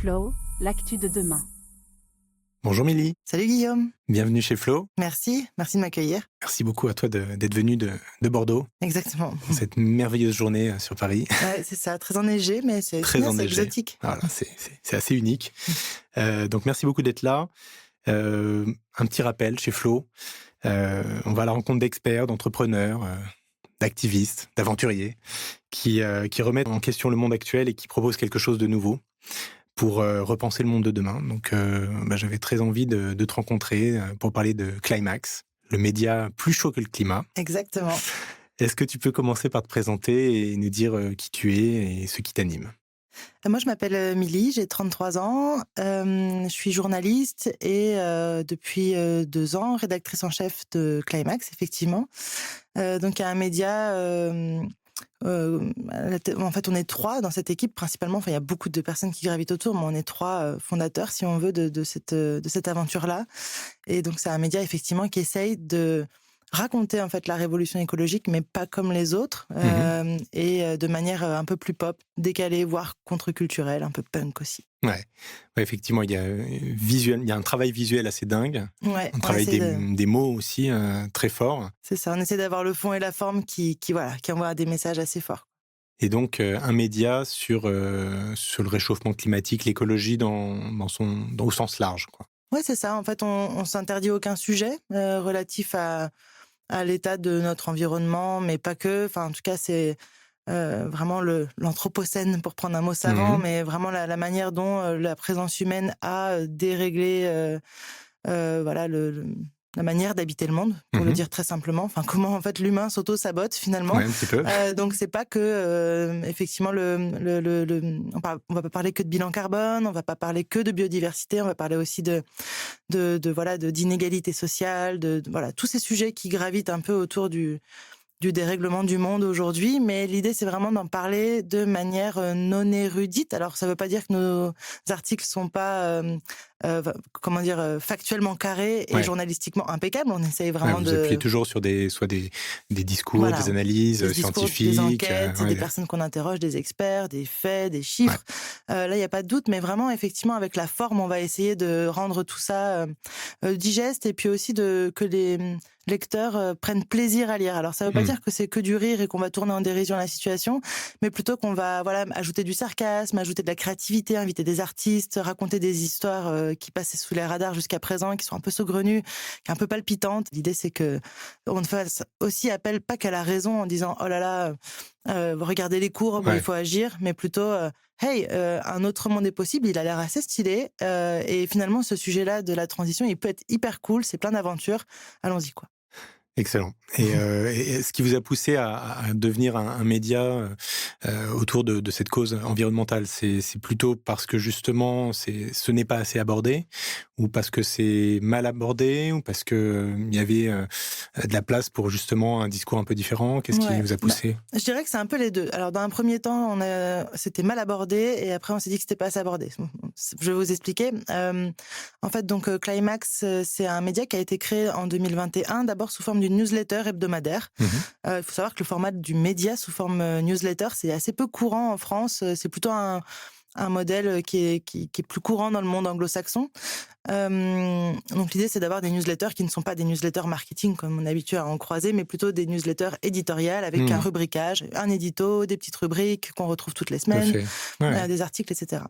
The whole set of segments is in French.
Flow, l'actu de demain. Bonjour Milly. Salut Guillaume. Bienvenue chez Flow. Merci de m'accueillir. Merci beaucoup à toi d'être venu de Bordeaux. Exactement. Dans cette merveilleuse journée sur Paris. Ouais, c'est ça, très enneigé, mais c'est Très bien, c'est enneigé. exotique. Voilà, c'est assez unique. Donc merci beaucoup d'être là. Un petit rappel chez Flow. On va à la rencontre d'experts, d'entrepreneurs, d'activistes, d'aventuriers qui remettent en question le monde actuel et qui proposent quelque chose de nouveau pour repenser le monde de demain. Donc j'avais très envie de te rencontrer pour parler de Climax, le média plus chaud que le climat. Exactement. Est-ce que tu peux commencer par te présenter et nous dire qui tu es et ce qui t'anime ? Moi, je m'appelle Milly, j'ai 33 ans, je suis journaliste et depuis 2 ans, rédactrice en chef de Climax, effectivement. Donc, il y a un média... en fait, on est 3 dans cette équipe principalement. Enfin, il y a beaucoup de personnes qui gravitent autour, mais on est 3 fondateurs, si on veut, de cette aventure-là. Et donc, c'est un média effectivement qui essaye de raconter en fait la révolution écologique, mais pas comme les autres, et de manière un peu plus pop, décalée, voire contre-culturelle, un peu punk aussi. Ouais, effectivement, il y a un travail visuel assez dingue. Ouais, on travaille des mots aussi très forts. C'est ça, on essaie d'avoir le fond et la forme qui envoient des messages assez forts. Et donc, un média sur le réchauffement climatique, l'écologie au sens large, quoi. Ouais, c'est ça. En fait, on s'interdit aucun sujet relatif à l'état de notre environnement, mais pas que. Enfin, en tout cas, c'est vraiment l'anthropocène, pour prendre un mot savant, mais vraiment la manière dont la présence humaine a déréglé la manière d'habiter le monde, pour le dire très simplement. Enfin, comment en fait l'humain s'auto-sabote finalement. Ouais, un petit peu. Donc c'est pas que effectivement on va pas parler que de bilan carbone, on va pas parler que de biodiversité, on va parler aussi d'inégalité sociale, tous ces sujets qui gravitent un peu autour du dérèglement du monde aujourd'hui, mais l'idée c'est vraiment d'en parler de manière non érudite. Alors ça veut pas dire que nos articles sont pas factuellement carrés et journalistiquement impeccables. On essaye vraiment vous appuyez toujours sur des discours, des analyses scientifiques, des enquêtes, des personnes qu'on interroge, des experts, des faits, des chiffres. Là, il n'y a pas de doute, mais vraiment, effectivement, avec la forme, on va essayer de rendre tout ça digeste et puis aussi que les lecteurs prennent plaisir à lire. Alors, ça ne veut pas dire que c'est que du rire et qu'on va tourner en dérision la situation, mais plutôt qu'on va ajouter du sarcasme, ajouter de la créativité, inviter des artistes, raconter des histoires qui passaient sous les radars jusqu'à présent, qui sont un peu saugrenues, qui sont un peu palpitantes. L'idée, c'est que on fasse aussi appel pas qu'à la raison en disant « Oh là là, regardez les courbes, il faut agir », mais plutôt hey, un autre monde est possible, il a l'air assez stylé, et finalement, ce sujet-là de la transition, il peut être hyper cool, c'est plein d'aventures, allons-y, quoi. Excellent. Et ce qui vous a poussé à devenir un média autour de cette cause environnementale, c'est plutôt parce que justement ce n'est pas assez abordé, ou parce que c'est mal abordé, ou parce que il y avait de la place pour justement un discours un peu différent? Qu'est-ce qui vous a poussé? Je dirais que c'est un peu les deux. Alors dans un premier temps, c'était mal abordé, et après on s'est dit que c'était pas assez abordé. Je vais vous expliquer. En fait, donc Climax, c'est un média qui a été créé en 2021, d'abord sous forme d'une newsletter hebdomadaire. Il faut savoir que le format du média sous forme newsletter, c'est assez peu courant en France. C'est plutôt un modèle qui est plus courant dans le monde anglo-saxon. Donc l'idée, c'est d'avoir des newsletters qui ne sont pas des newsletters marketing comme on est habitué à en croiser, mais plutôt des éditoriales avec un rubricage, un édito, des petites rubriques qu'on retrouve toutes les semaines, des articles, etc.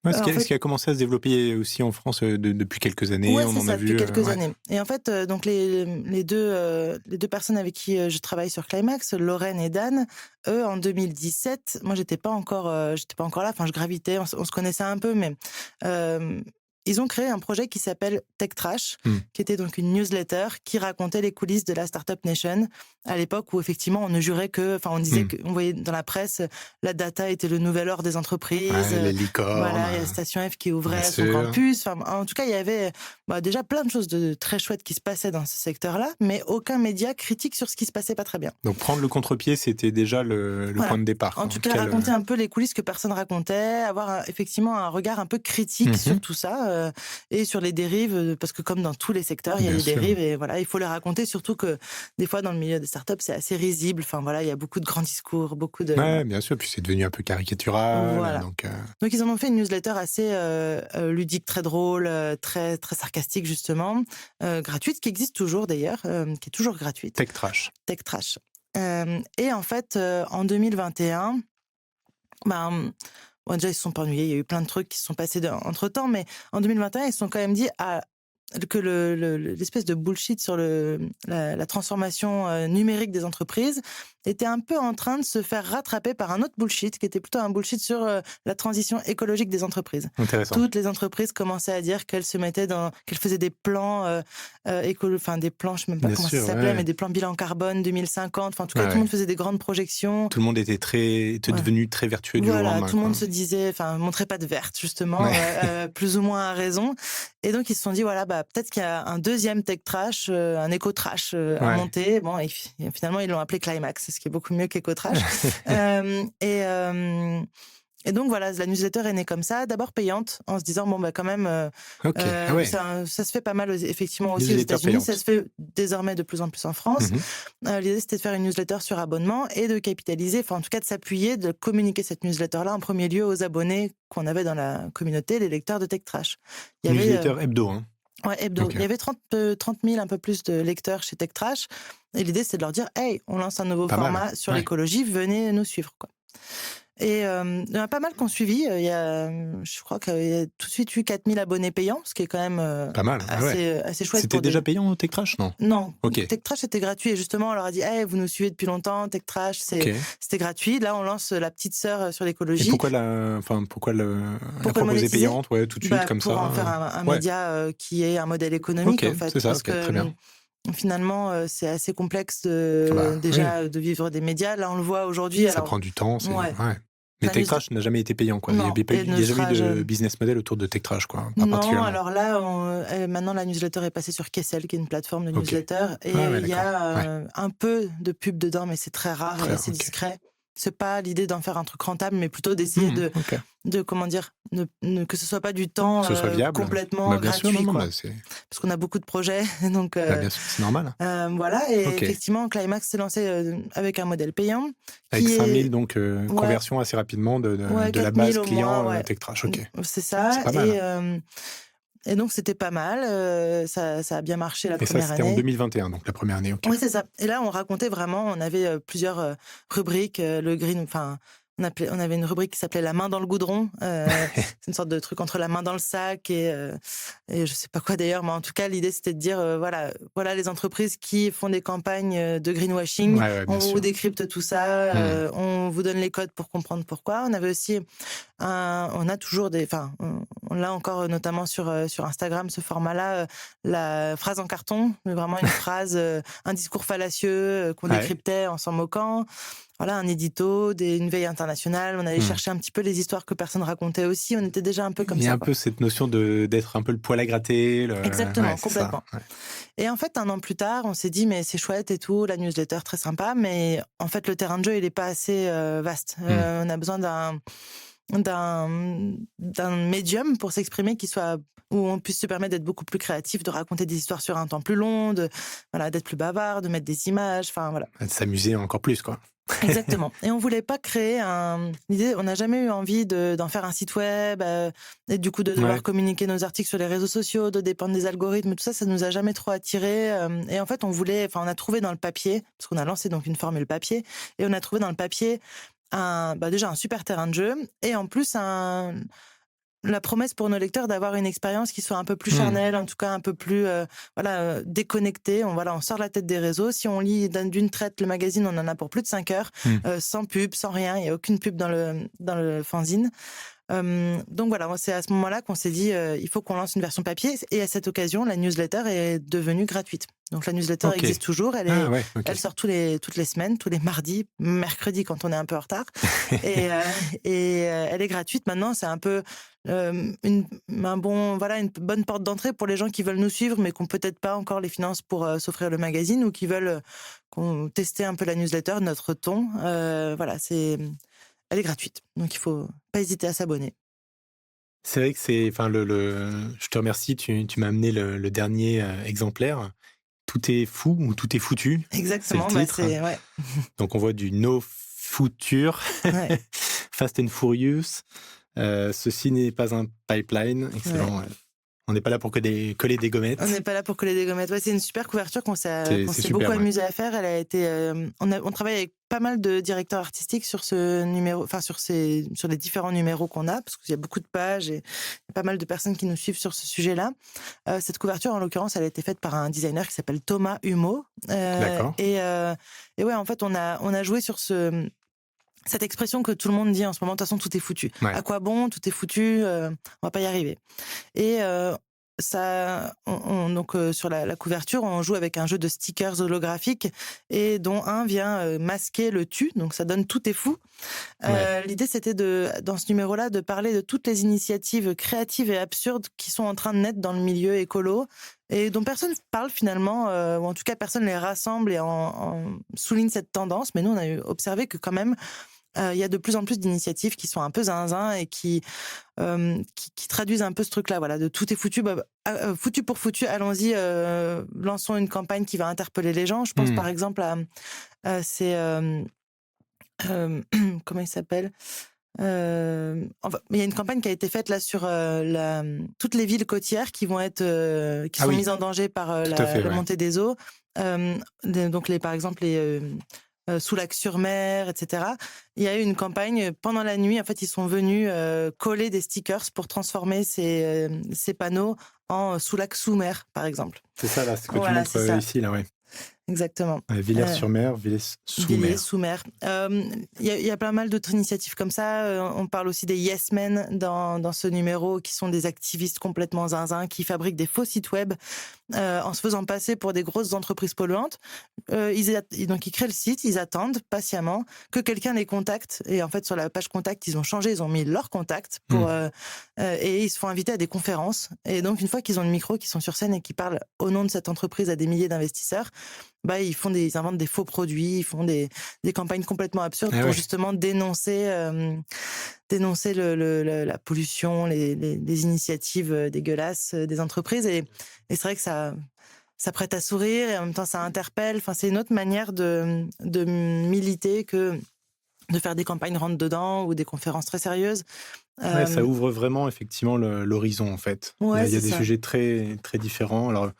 Ce qui a commencé à se développer aussi en France depuis quelques années. On en a vu depuis quelques années. Et en fait, donc les deux personnes avec qui je travaille sur Climax, Lorraine et Dan, eux en 2017, moi j'étais pas encore là. Enfin, je gravitais, on se connaissait un peu, mais ils ont créé un projet qui s'appelle Tech Trash, qui était donc une newsletter qui racontait les coulisses de la Startup Nation, à l'époque où effectivement on ne jurait on disait qu'on voyait dans la presse, la data était le nouvel or des entreprises. Les licornes. Voilà, il y a Station F qui ouvrait son campus. Enfin, en tout cas, il y avait déjà plein de choses de très chouettes qui se passaient dans ce secteur-là, mais aucun média critique sur ce qui se passait pas très bien. Donc prendre le contre-pied, c'était déjà le point de départ. En tout cas, raconter un peu les coulisses que personne racontait, avoir effectivement un regard un peu critique sur tout ça. et sur les dérives, parce que comme dans tous les secteurs, il y a Bien des sûr. dérives et voilà, il faut les raconter, surtout que des fois dans le milieu des startups, c'est assez risible. Enfin voilà, il y a beaucoup de grands discours, beaucoup de Ouais, bien sûr. Puis c'est devenu un peu caricatural. voilà. Donc ils en ont fait une newsletter assez ludique, très drôle, très très sarcastique justement, gratuite, qui existe toujours d'ailleurs, qui est toujours gratuite. Tech Trash. Tech Trash. Et en fait, en 2021, ben, bon, déjà, ils se sont pas ennuyés. Il y a eu plein de trucs qui se sont passés entre-temps, mais en 2021, ils se sont quand même dit que l'espèce de bullshit sur la transformation numérique des entreprises était un peu en train de se faire rattraper par un autre bullshit, qui était plutôt un bullshit sur la transition écologique des entreprises. Intéressant. Toutes les entreprises commençaient à dire qu'elles faisaient des plans enfin des plans, je sais même pas Bien comment sûr, ça s'appelait, ouais. mais des plans bilan carbone 2050. Enfin, en tout cas, Ouais, tout le monde faisait des grandes projections. Tout le monde était Ouais. devenu très vertueux du jour au Voilà, lendemain. tout le monde Quoi. se disait, enfin, montrait pas de verte, justement, Ouais. plus ou moins à raison. Et donc, ils se sont dit, voilà, bah, peut-être qu'il y a un deuxième tech trash, un éco-trash à Ouais. monter. Bon, et finalement, ils l'ont appelé Climax, ce qui est beaucoup mieux qu'éco-trash. Et donc, voilà, la newsletter est née comme ça, d'abord payante, en se disant, bon, bah, quand même, Ok. Ah ouais. ça se fait pas mal, effectivement, aussi aux Newsletter États-Unis. Ça payante. se fait désormais de plus en plus en France. Mhm. L'idée, c'était de faire une newsletter sur abonnement et de capitaliser, enfin, en tout cas, de s'appuyer, de communiquer cette newsletter-là en premier lieu aux abonnés qu'on avait dans la communauté, les lecteurs de Tech Trash. Il y avait, Newsletter hebdo. Hein. ouais, hebdo. Ok. Il y avait 30 000, un peu plus de lecteurs chez Tech Trash. Et l'idée, c'est de leur dire, hey, on lance un nouveau Pas mal. format sur Ouais. l'écologie, venez nous suivre, quoi. Et il y en a pas mal qui ont suivi. Je crois qu'il y a tout de suite eu 4000 abonnés payants, ce qui est quand même Pas mal. Ah ouais. assez chouette. C'était Pour déjà payant au Tech Trash, non? Non, Ok. Tech Trash était gratuit. Et justement, on leur a dit, hey, vous nous suivez depuis longtemps, Tech Trash, Ok. c'était gratuit. Là, on lance la petite sœur sur Et l'écologie. pourquoi la proposer monétiser payante, ouais, tout de suite, comme pour ça? en faire un Ouais. média qui ait un modèle économique, Ok, en fait. c'est ça, Parce ok, très bien. finalement, c'est assez complexe Ah bah, déjà de vivre des médias. Là, on le voit aujourd'hui. Ça prend du temps, ouais. ouais. Mais La Tech Trash n'a jamais été payant, quoi. Non, Il n'y a jamais eu de business model autour de Tech Trash, quoi. Pas Non, particulièrement. alors là, maintenant la newsletter est passée sur Kessel, qui est une plateforme de newsletter, et Ah ouais, il y a un peu de pub dedans, mais c'est très rare et assez discret. C'est pas l'idée d'en faire un truc rentable, mais plutôt d'essayer de comment dire, que ce soit pas du temps que ce soit viable. complètement Bah, bien gratuit, sûr, non, quoi. bah, c'est... Parce qu'on a beaucoup de projets, donc bien sûr, c'est normal. voilà. Et Ok. effectivement, Climax s'est lancé avec un modèle payant. Avec qui 5000, est... donc conversion assez rapidement de la 4000 base au client moins, ouais. Tech Trash. Ok. C'est ça. C'est pas mal. Et donc, c'était pas mal. Ça a bien marché la Et ça, première c'était année. en 2021, donc la première année. Ok. Oui, c'est ça. Et là, on racontait vraiment, on avait plusieurs rubriques. Le green, enfin, on avait une rubrique qui s'appelait La main dans le goudron. C'est une sorte de truc entre la main dans le sac et je sais pas quoi d'ailleurs, mais en tout cas, l'idée, c'était de dire, voilà les entreprises qui font des campagnes de greenwashing. Ouais, bien On vous sûr. décrypte tout ça. On vous donne les codes pour comprendre pourquoi. On avait aussi on a toujours on l'a encore notamment sur Instagram, ce format-là, la phrase en carton, mais vraiment une phrase, un discours fallacieux qu'on décryptait en s'en moquant. Voilà, un édito, une veille internationale. On allait chercher un petit peu les histoires que personne racontait aussi. On était déjà un peu comme ça. Il y a un peu cette notion d'être un peu le poil à gratter. Exactement, complètement. Ça, ouais. Et en fait, un an plus tard, on s'est dit, mais c'est chouette et tout, la newsletter, très sympa, mais en fait, le terrain de jeu, il n'est pas assez vaste. On a besoin d'un médium pour s'exprimer où on puisse se permettre d'être beaucoup plus créatif, de raconter des histoires sur un temps plus long, d'être plus bavard, de mettre des images, enfin voilà. De s'amuser encore plus, quoi. Exactement. Et on voulait pas créer l'idée, on n'a jamais eu envie d'en faire un site web, et du coup de devoir communiquer nos articles sur les réseaux sociaux, de dépendre des algorithmes, tout ça, ça nous a jamais trop attiré. Et en fait, on a trouvé dans le papier, parce qu'on a lancé donc une formule papier, et on a trouvé dans le papier déjà un super terrain de jeu, et en plus la promesse pour nos lecteurs d'avoir une expérience qui soit un peu plus charnelle, en tout cas un peu plus déconnectée. On sort la tête des réseaux. Si on lit d'une traite le magazine, on en a pour plus de 5 heures, sans pub, sans rien. Il n'y a aucune pub dans le fanzine. Donc voilà, c'est à ce moment-là qu'on s'est dit il faut qu'on lance une version papier, et à cette occasion, la newsletter est devenue gratuite. Donc la newsletter existe toujours, elle sort toutes les semaines, tous les mardis, mercredis quand on est un peu en retard, et elle est gratuite. Maintenant, c'est un peu une bonne porte d'entrée pour les gens qui veulent nous suivre, mais qui n'ont peut-être pas encore les finances pour s'offrir le magazine, ou qui veulent tester un peu la newsletter, notre ton. Elle est gratuite, donc il faut pas hésiter à s'abonner. C'est vrai que enfin, je te remercie, tu m'as amené le dernier exemplaire. Tout est fou ou tout est foutu, c'est le Exactement, titre. ouais. Donc on voit du no future, Ouais, Fast and Furious. Ceci n'est pas un pipeline. ouais. Excellent. On n'est pas là pour coller des On n'est gommettes. pas là pour coller des gommettes. Ouais, c'est une super couverture qu'on C'est s'est beaucoup superbe, ouais. amusé à faire. Elle a été, on travaille avec pas mal de directeurs artistiques sur ce numéro, enfin sur les différents numéros qu'on a, parce qu'il y a beaucoup de pages et pas mal de personnes qui nous suivent sur ce sujet-là. Cette couverture, en l'occurrence, elle a été faite par un designer qui s'appelle Thomas Humeau. D'accord. Et ouais, en fait, on a joué sur cette expression que tout le monde dit en ce moment. De toute façon, tout est foutu. Ouais. À quoi bon? Tout est foutu. On va pas y arriver. Et donc sur la couverture, on joue avec un jeu de stickers holographiques et dont un vient masquer le tu, donc ça donne tout est fou. Ouais. L'idée, c'était dans ce numéro-là, de parler de toutes les initiatives créatives et absurdes qui sont en train de naître dans le milieu écolo et dont personne parle finalement, ou en tout cas personne les rassemble et souligne cette tendance. Mais nous, on a observé que quand même, il y a de plus en plus d'initiatives qui sont un peu zinzin et qui traduisent un peu ce truc-là, voilà, de tout est foutu, foutu pour foutu, allons-y, lançons une campagne qui va interpeller les gens. Je pense par exemple à comment il s'appelle, enfin, il y a une campagne qui a été faite là sur toutes les villes côtières qui vont être qui sont mises en danger par Tout à fait, la ouais. montée des eaux. Donc par exemple les Soulac-sur-Mer, etc. Il y a eu une campagne pendant la nuit. En fait, ils sont venus coller des stickers pour transformer ces panneaux en Soulac-sous-mer, par exemple. C'est ça, là, ce que tu Voilà, montres c'est ça. ici, là, ouais. Exactement. Villers-sur-Mer, Villers-sous-Mer. Villiers-sous-Mer. Il y a pas mal d'autres initiatives comme ça. On parle aussi des Yes Men dans ce numéro, qui sont des activistes complètement zinzin, qui fabriquent des faux sites web en se faisant passer pour des grosses entreprises polluantes. Donc ils créent le site, ils attendent patiemment que quelqu'un les contacte. Et en fait, sur la page contact, ils ont changé, ils ont mis leur contact et ils se font inviter à des conférences. Et donc, une fois qu'ils ont le micro, qu'ils sont sur scène et qu'ils parlent au nom de cette entreprise à des milliers d'investisseurs, ils inventent des faux produits, ils font des campagnes complètement absurdes pour justement dénoncer la pollution, les initiatives dégueulasses des entreprises. Et c'est vrai que ça prête à sourire et en même temps ça interpelle. Enfin, c'est une autre manière de militer que de faire des campagnes rentre dedans ou des conférences très sérieuses. Ouais, ça ouvre vraiment effectivement l'horizon, en fait. Ouais, Il y a c'est des ça. sujets très, très différents. Alors,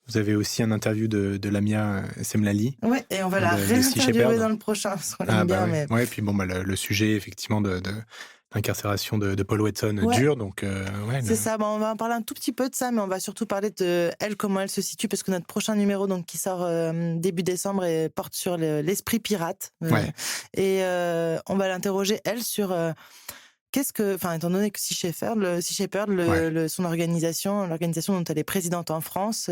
vous avez aussi un interview de Lamia Semlali, Ouais, et on va la de Sea réinterviewer Shepherd. dans le prochain, parce qu'on Ah l'aime bah bien. ouais. Mais Ouais, puis bon, le sujet effectivement de l'incarcération de Paul Watson ouais, dure, donc ouais. c'est ça. Bon, on va en parler un tout petit peu de ça, mais on va surtout parler de elle, comment elle se situe, parce que notre prochain numéro, donc qui sort début décembre, et porte sur l'esprit pirate. Ouais. Et on va l'interroger elle sur étant donné que Sea Shepherd, son organisation, l'organisation dont elle est présidente en France.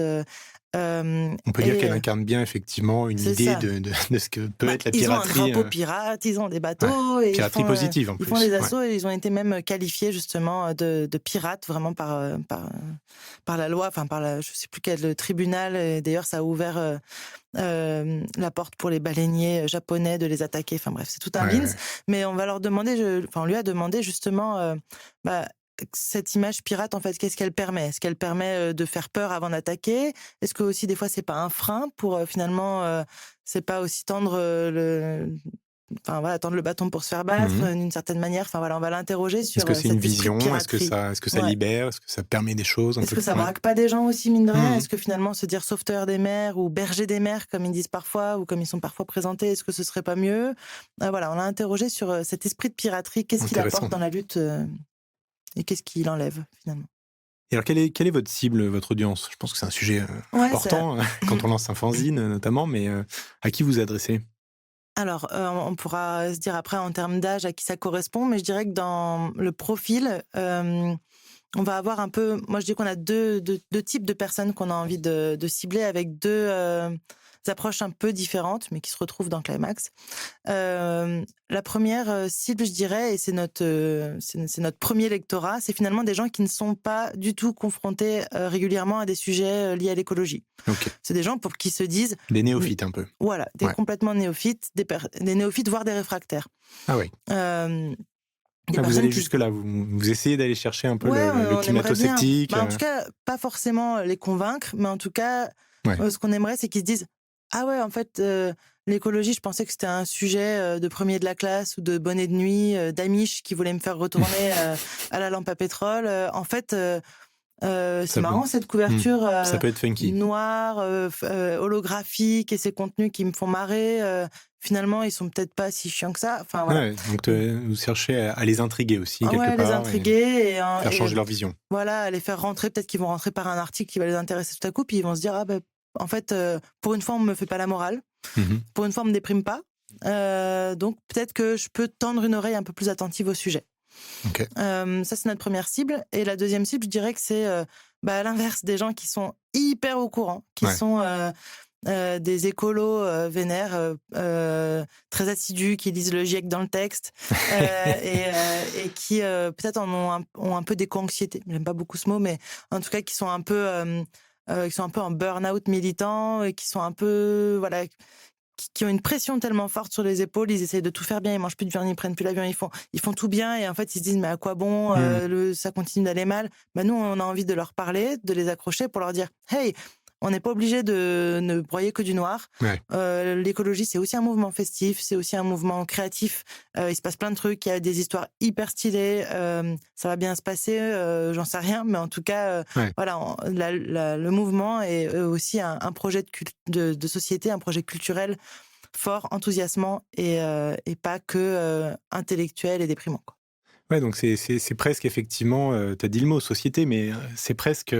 On peut dire qu'elle incarne bien effectivement une C'est idée ça. de ce que peut être la Ils ont un piraterie. drapeau pirate, ils ont des Ouais. bateaux et Piraterie positive en ils plus. font des Ouais. assauts et ils ont été même qualifiés justement de pirates vraiment par la loi, enfin je sais plus quel tribunal. Et d'ailleurs, ça a ouvert la porte pour les baleiniers japonais de les attaquer. Enfin bref, c'est tout un bins. Ouais. Mais on va leur demander, on lui a demandé justement cette image pirate, en fait, qu'est-ce qu'elle permet? Est-ce qu'elle permet de faire peur avant d'attaquer? Est-ce que aussi des fois c'est pas un frein pour finalement c'est pas aussi tendre tendre le bâton pour se faire battre d'une certaine manière. Enfin voilà, on va l'interroger sur Est-ce que c'est cet une esprit de vision? Est-ce que piraterie. ça libère? Est-ce que ça permet des choses un Est-ce peu? que ça braque pas des gens aussi, mine de rien? Est-ce que finalement se dire sauveteur des mers ou berger des mers, comme ils disent parfois, ou comme ils sont parfois présentés, est-ce que ce serait pas mieux? Voilà, on l'a interrogé sur cet esprit de piraterie. Qu'est-ce qu'il apporte dans la lutte et qu'est-ce qu'il enlève finalement? Et alors, quelle est votre cible, votre audience? Je pense que c'est un sujet important quand on lance un fanzine notamment, mais à qui vous adressez? Alors, on pourra se dire après en termes d'âge à qui ça correspond, mais je dirais que dans le profil, on va avoir un peu... Moi, je dis qu'on a deux types de personnes qu'on a envie de cibler, avec deux approches un peu différentes, mais qui se retrouvent dans Climax. La première cible, je dirais, et c'est notre premier lectorat, c'est finalement des gens qui ne sont pas du tout confrontés régulièrement à des sujets liés à l'écologie. Okay. C'est des gens pour qui se disent... Des néophytes un peu. Voilà, des complètement néophytes, des néophytes, voire des réfractaires. Ah oui. Des Ah, vous personnes allez qui jusque-là, vous essayez d'aller chercher un peu ouais, le on aimerait bien. climato-sceptique. Bah, en tout cas, pas forcément les convaincre, mais en tout cas, Ouais. ce qu'on aimerait, c'est qu'ils se disent: «Ah ouais, en fait, l'écologie, je pensais que c'était un sujet, de premier de la classe ou de bonnet de nuit, d'amiche qui voulait me faire retourner, à la lampe à pétrole. En fait, c'est Ça peut, marrant cette hmm, couverture, ça peut être funky. noire, holographique et ces contenus qui me font marrer, finalement, ils sont peut-être pas si chiants que ça». Enfin voilà. Ouais, donc Et vous cherchez à les intriguer aussi, ah quelque ouais, les part, et intriguer faire et changer leur vision. voilà, les faire rentrer, peut-être qu'ils vont rentrer par un article qui va les intéresser tout à coup, puis ils vont se dire: «Ah ben en fait, pour une fois, on me fait pas la morale, Mhm. pour une fois, on me déprime pas, donc peut-être que je peux tendre une oreille un peu plus attentive au sujet». Ok. Ça, c'est notre première cible et la deuxième cible, je dirais que c'est, à l'inverse, des gens qui sont hyper au courant, qui Ouais. sont, des écolos, vénères, très assidus, qui lisent le GIEC dans le texte, et qui, peut-être ont un peu d'éco-anxiété. J'aime pas beaucoup ce mot, mais en tout cas qui sont un peu, qui sont un peu en burn-out militant et qui sont un peu, voilà, qui ont une pression tellement forte sur les épaules, ils essayent de tout faire bien, ils mangent plus de viande, ils prennent plus l'avion, ils font tout bien et en fait, ils se disent: «Mais à quoi bon, Hmm. ça continue d'aller mal?» Bah, nous, on a envie de leur parler, de les accrocher pour leur dire: «Hey, on n'est pas obligé de ne broyer que du noir. Ouais. L'écologie, c'est aussi un mouvement festif, c'est aussi un mouvement créatif. Il se passe plein de trucs, il y a des histoires hyper stylées, ça va bien se passer, j'en sais rien, mais en tout cas, Ouais. voilà, le mouvement est aussi un projet de société, un projet culturel fort, enthousiasmant et pas que intellectuel et déprimant, quoi». Ouais, donc c'est presque effectivement, tu as dit le mot société, mais c'est presque,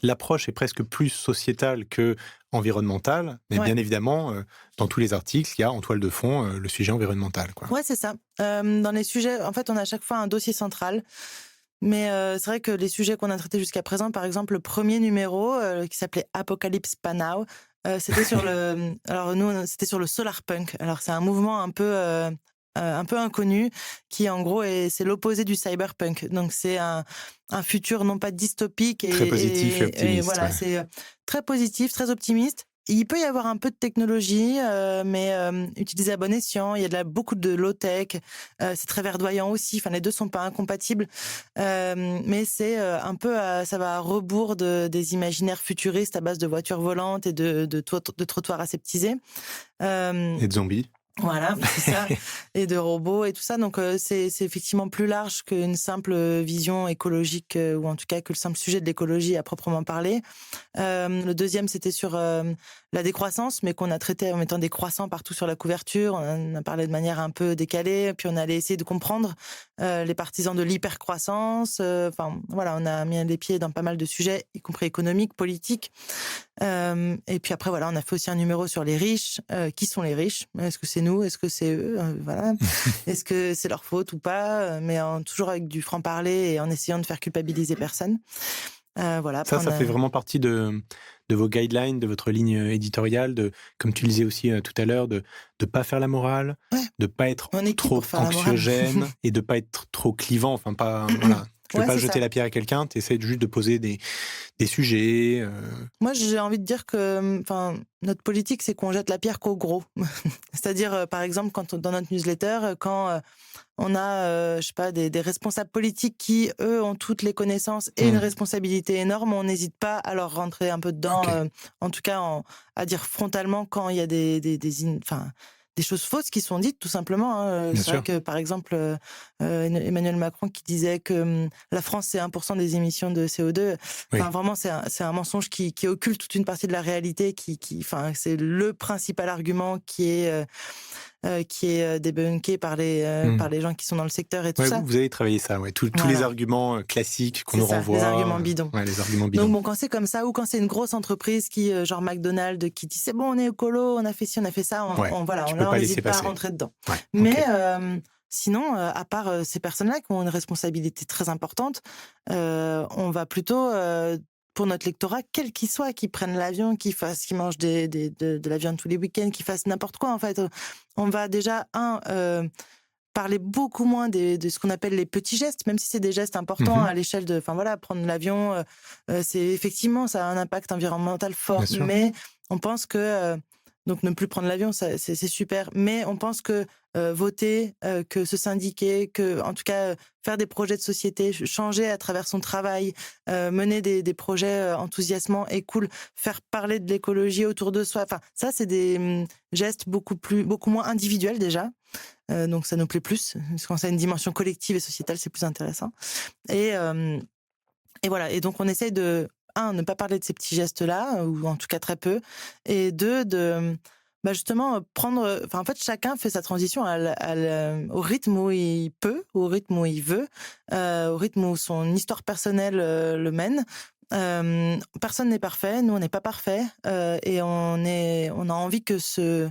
l'approche est presque plus sociétale que environnementale, mais Ouais. bien évidemment, dans tous les articles, il y a en toile de fond, le sujet environnemental, quoi. Ouais, c'est ça. Dans les sujets, en fait, on a à chaque fois un dossier central. Mais c'est vrai que les sujets qu'on a traités jusqu'à présent, par exemple, le premier numéro, qui s'appelait Apocalypse Panau, c'était sur alors nous, c'était sur le solar punk. Alors c'est un mouvement un peu inconnu qui, en gros, c'est l'opposé du cyberpunk. Donc c'est un futur non pas dystopique Très positif et et optimiste, voilà, ouais. c'est, très positif, très optimiste. Il peut y avoir un peu de technologie, mais utilisée à bon escient. Il y a beaucoup de low-tech, c'est très verdoyant aussi. Enfin, les deux sont pas incompatibles. Mais c'est un peu, ça va à rebours des imaginaires futuristes à base de voitures volantes et de trottoirs aseptisés. Euh, Et de zombies. voilà, c'est ça, et de robots et tout ça. Donc c'est effectivement plus large qu'une simple vision écologique, ou en tout cas que le simple sujet de l'écologie à proprement parler. Le deuxième, c'était sur la décroissance, mais qu'on a traité en mettant des croissants partout sur la couverture. On en a parlé de manière un peu décalée, puis on allait essayer de comprendre les partisans de l'hypercroissance. Enfin, voilà, on a mis les pieds dans pas mal de sujets, y compris économiques, politiques. Et puis après, voilà, on a fait aussi un numéro sur les riches. Qui sont les riches? Est-ce que c'est nous? Est-ce que c'est eux? Voilà. Est-ce que c'est leur faute ou pas? Mais toujours avec du franc-parler et en essayant de faire culpabiliser personne. Voilà, après Ça fait vraiment partie de vos guidelines, de votre ligne éditoriale, comme tu le disais aussi tout à l'heure, de ne pas faire la morale, ouais, de pas être on est qui trop pour faire la morale? anxiogène et de pas être trop clivant. Enfin, pas, voilà. Tu veux Ouais, pas c'est jeter ça. la pierre à quelqu'un, tu essaies juste de poser des sujets. Moi, j'ai envie de dire que, enfin, notre politique, c'est qu'on jette la pierre qu'au gros. C'est-à-dire, par exemple, dans notre newsletter, quand on a, je sais pas, des responsables politiques qui, eux, ont toutes les connaissances et une responsabilité énorme, on n'hésite pas à leur rentrer un peu dedans, Ok. en tout cas, à dire frontalement quand il y a enfin, des choses fausses qui sont dites, tout simplement, hein. Bien C'est vrai sûr. que, par exemple, Emmanuel Macron qui disait que la France, c'est 1% des émissions de CO2. Enfin, Oui. vraiment, c'est un mensonge qui occulte toute une partie de la réalité, enfin, c'est le principal argument qui est débunké par les gens qui sont dans le secteur et tout Ouais, ça. vous avez travaillé ça, ouais. Tous les Voilà, arguments classiques qu'on c'est nous ça, les renvoie, arguments bidons. ouais, les arguments Donc bidons. bon, quand c'est comme ça, ou quand c'est une grosse entreprise qui, genre McDonald's, qui dit c'est bon, on est écolo, on a fait ci, on a fait ça, Ouais, voilà, tu peux là on pas laisser n'hésite pas à passer. rentrer dedans. Ouais, Mais ok. sinon, à part ces personnes-là qui ont une responsabilité très importante, on va plutôt pour notre lectorat, quel qu'il soit, qui prenne l'avion, qui mange de la viande tous les week-ends, qui fasse n'importe quoi, en fait. On va déjà, parler beaucoup moins de ce qu'on appelle les petits gestes, même si c'est des gestes importants Mhm, à l'échelle de, enfin voilà, prendre l'avion, c'est effectivement, ça a un impact environnemental fort, bien sûr. mais on pense que Donc ne plus prendre l'avion, ça, c'est super. Mais on pense que voter, que se syndiquer, que en tout cas faire des projets de société, changer à travers son travail, mener des projets enthousiasmants et cool, faire parler de l'écologie autour de soi. Enfin, ça, c'est des gestes beaucoup moins individuels déjà. Donc ça nous plaît plus. Parce que quand ça a une dimension collective et sociétale, c'est plus intéressant. Et voilà. Et donc on essaye de ne pas parler de ces petits gestes-là, ou en tout cas très peu, et deux, justement prendre. Enfin, en fait, chacun fait sa transition au rythme où il peut, au rythme où il veut, au rythme où son histoire personnelle le mène. Personne n'est parfait, nous on n'est pas parfait, et on a envie que ce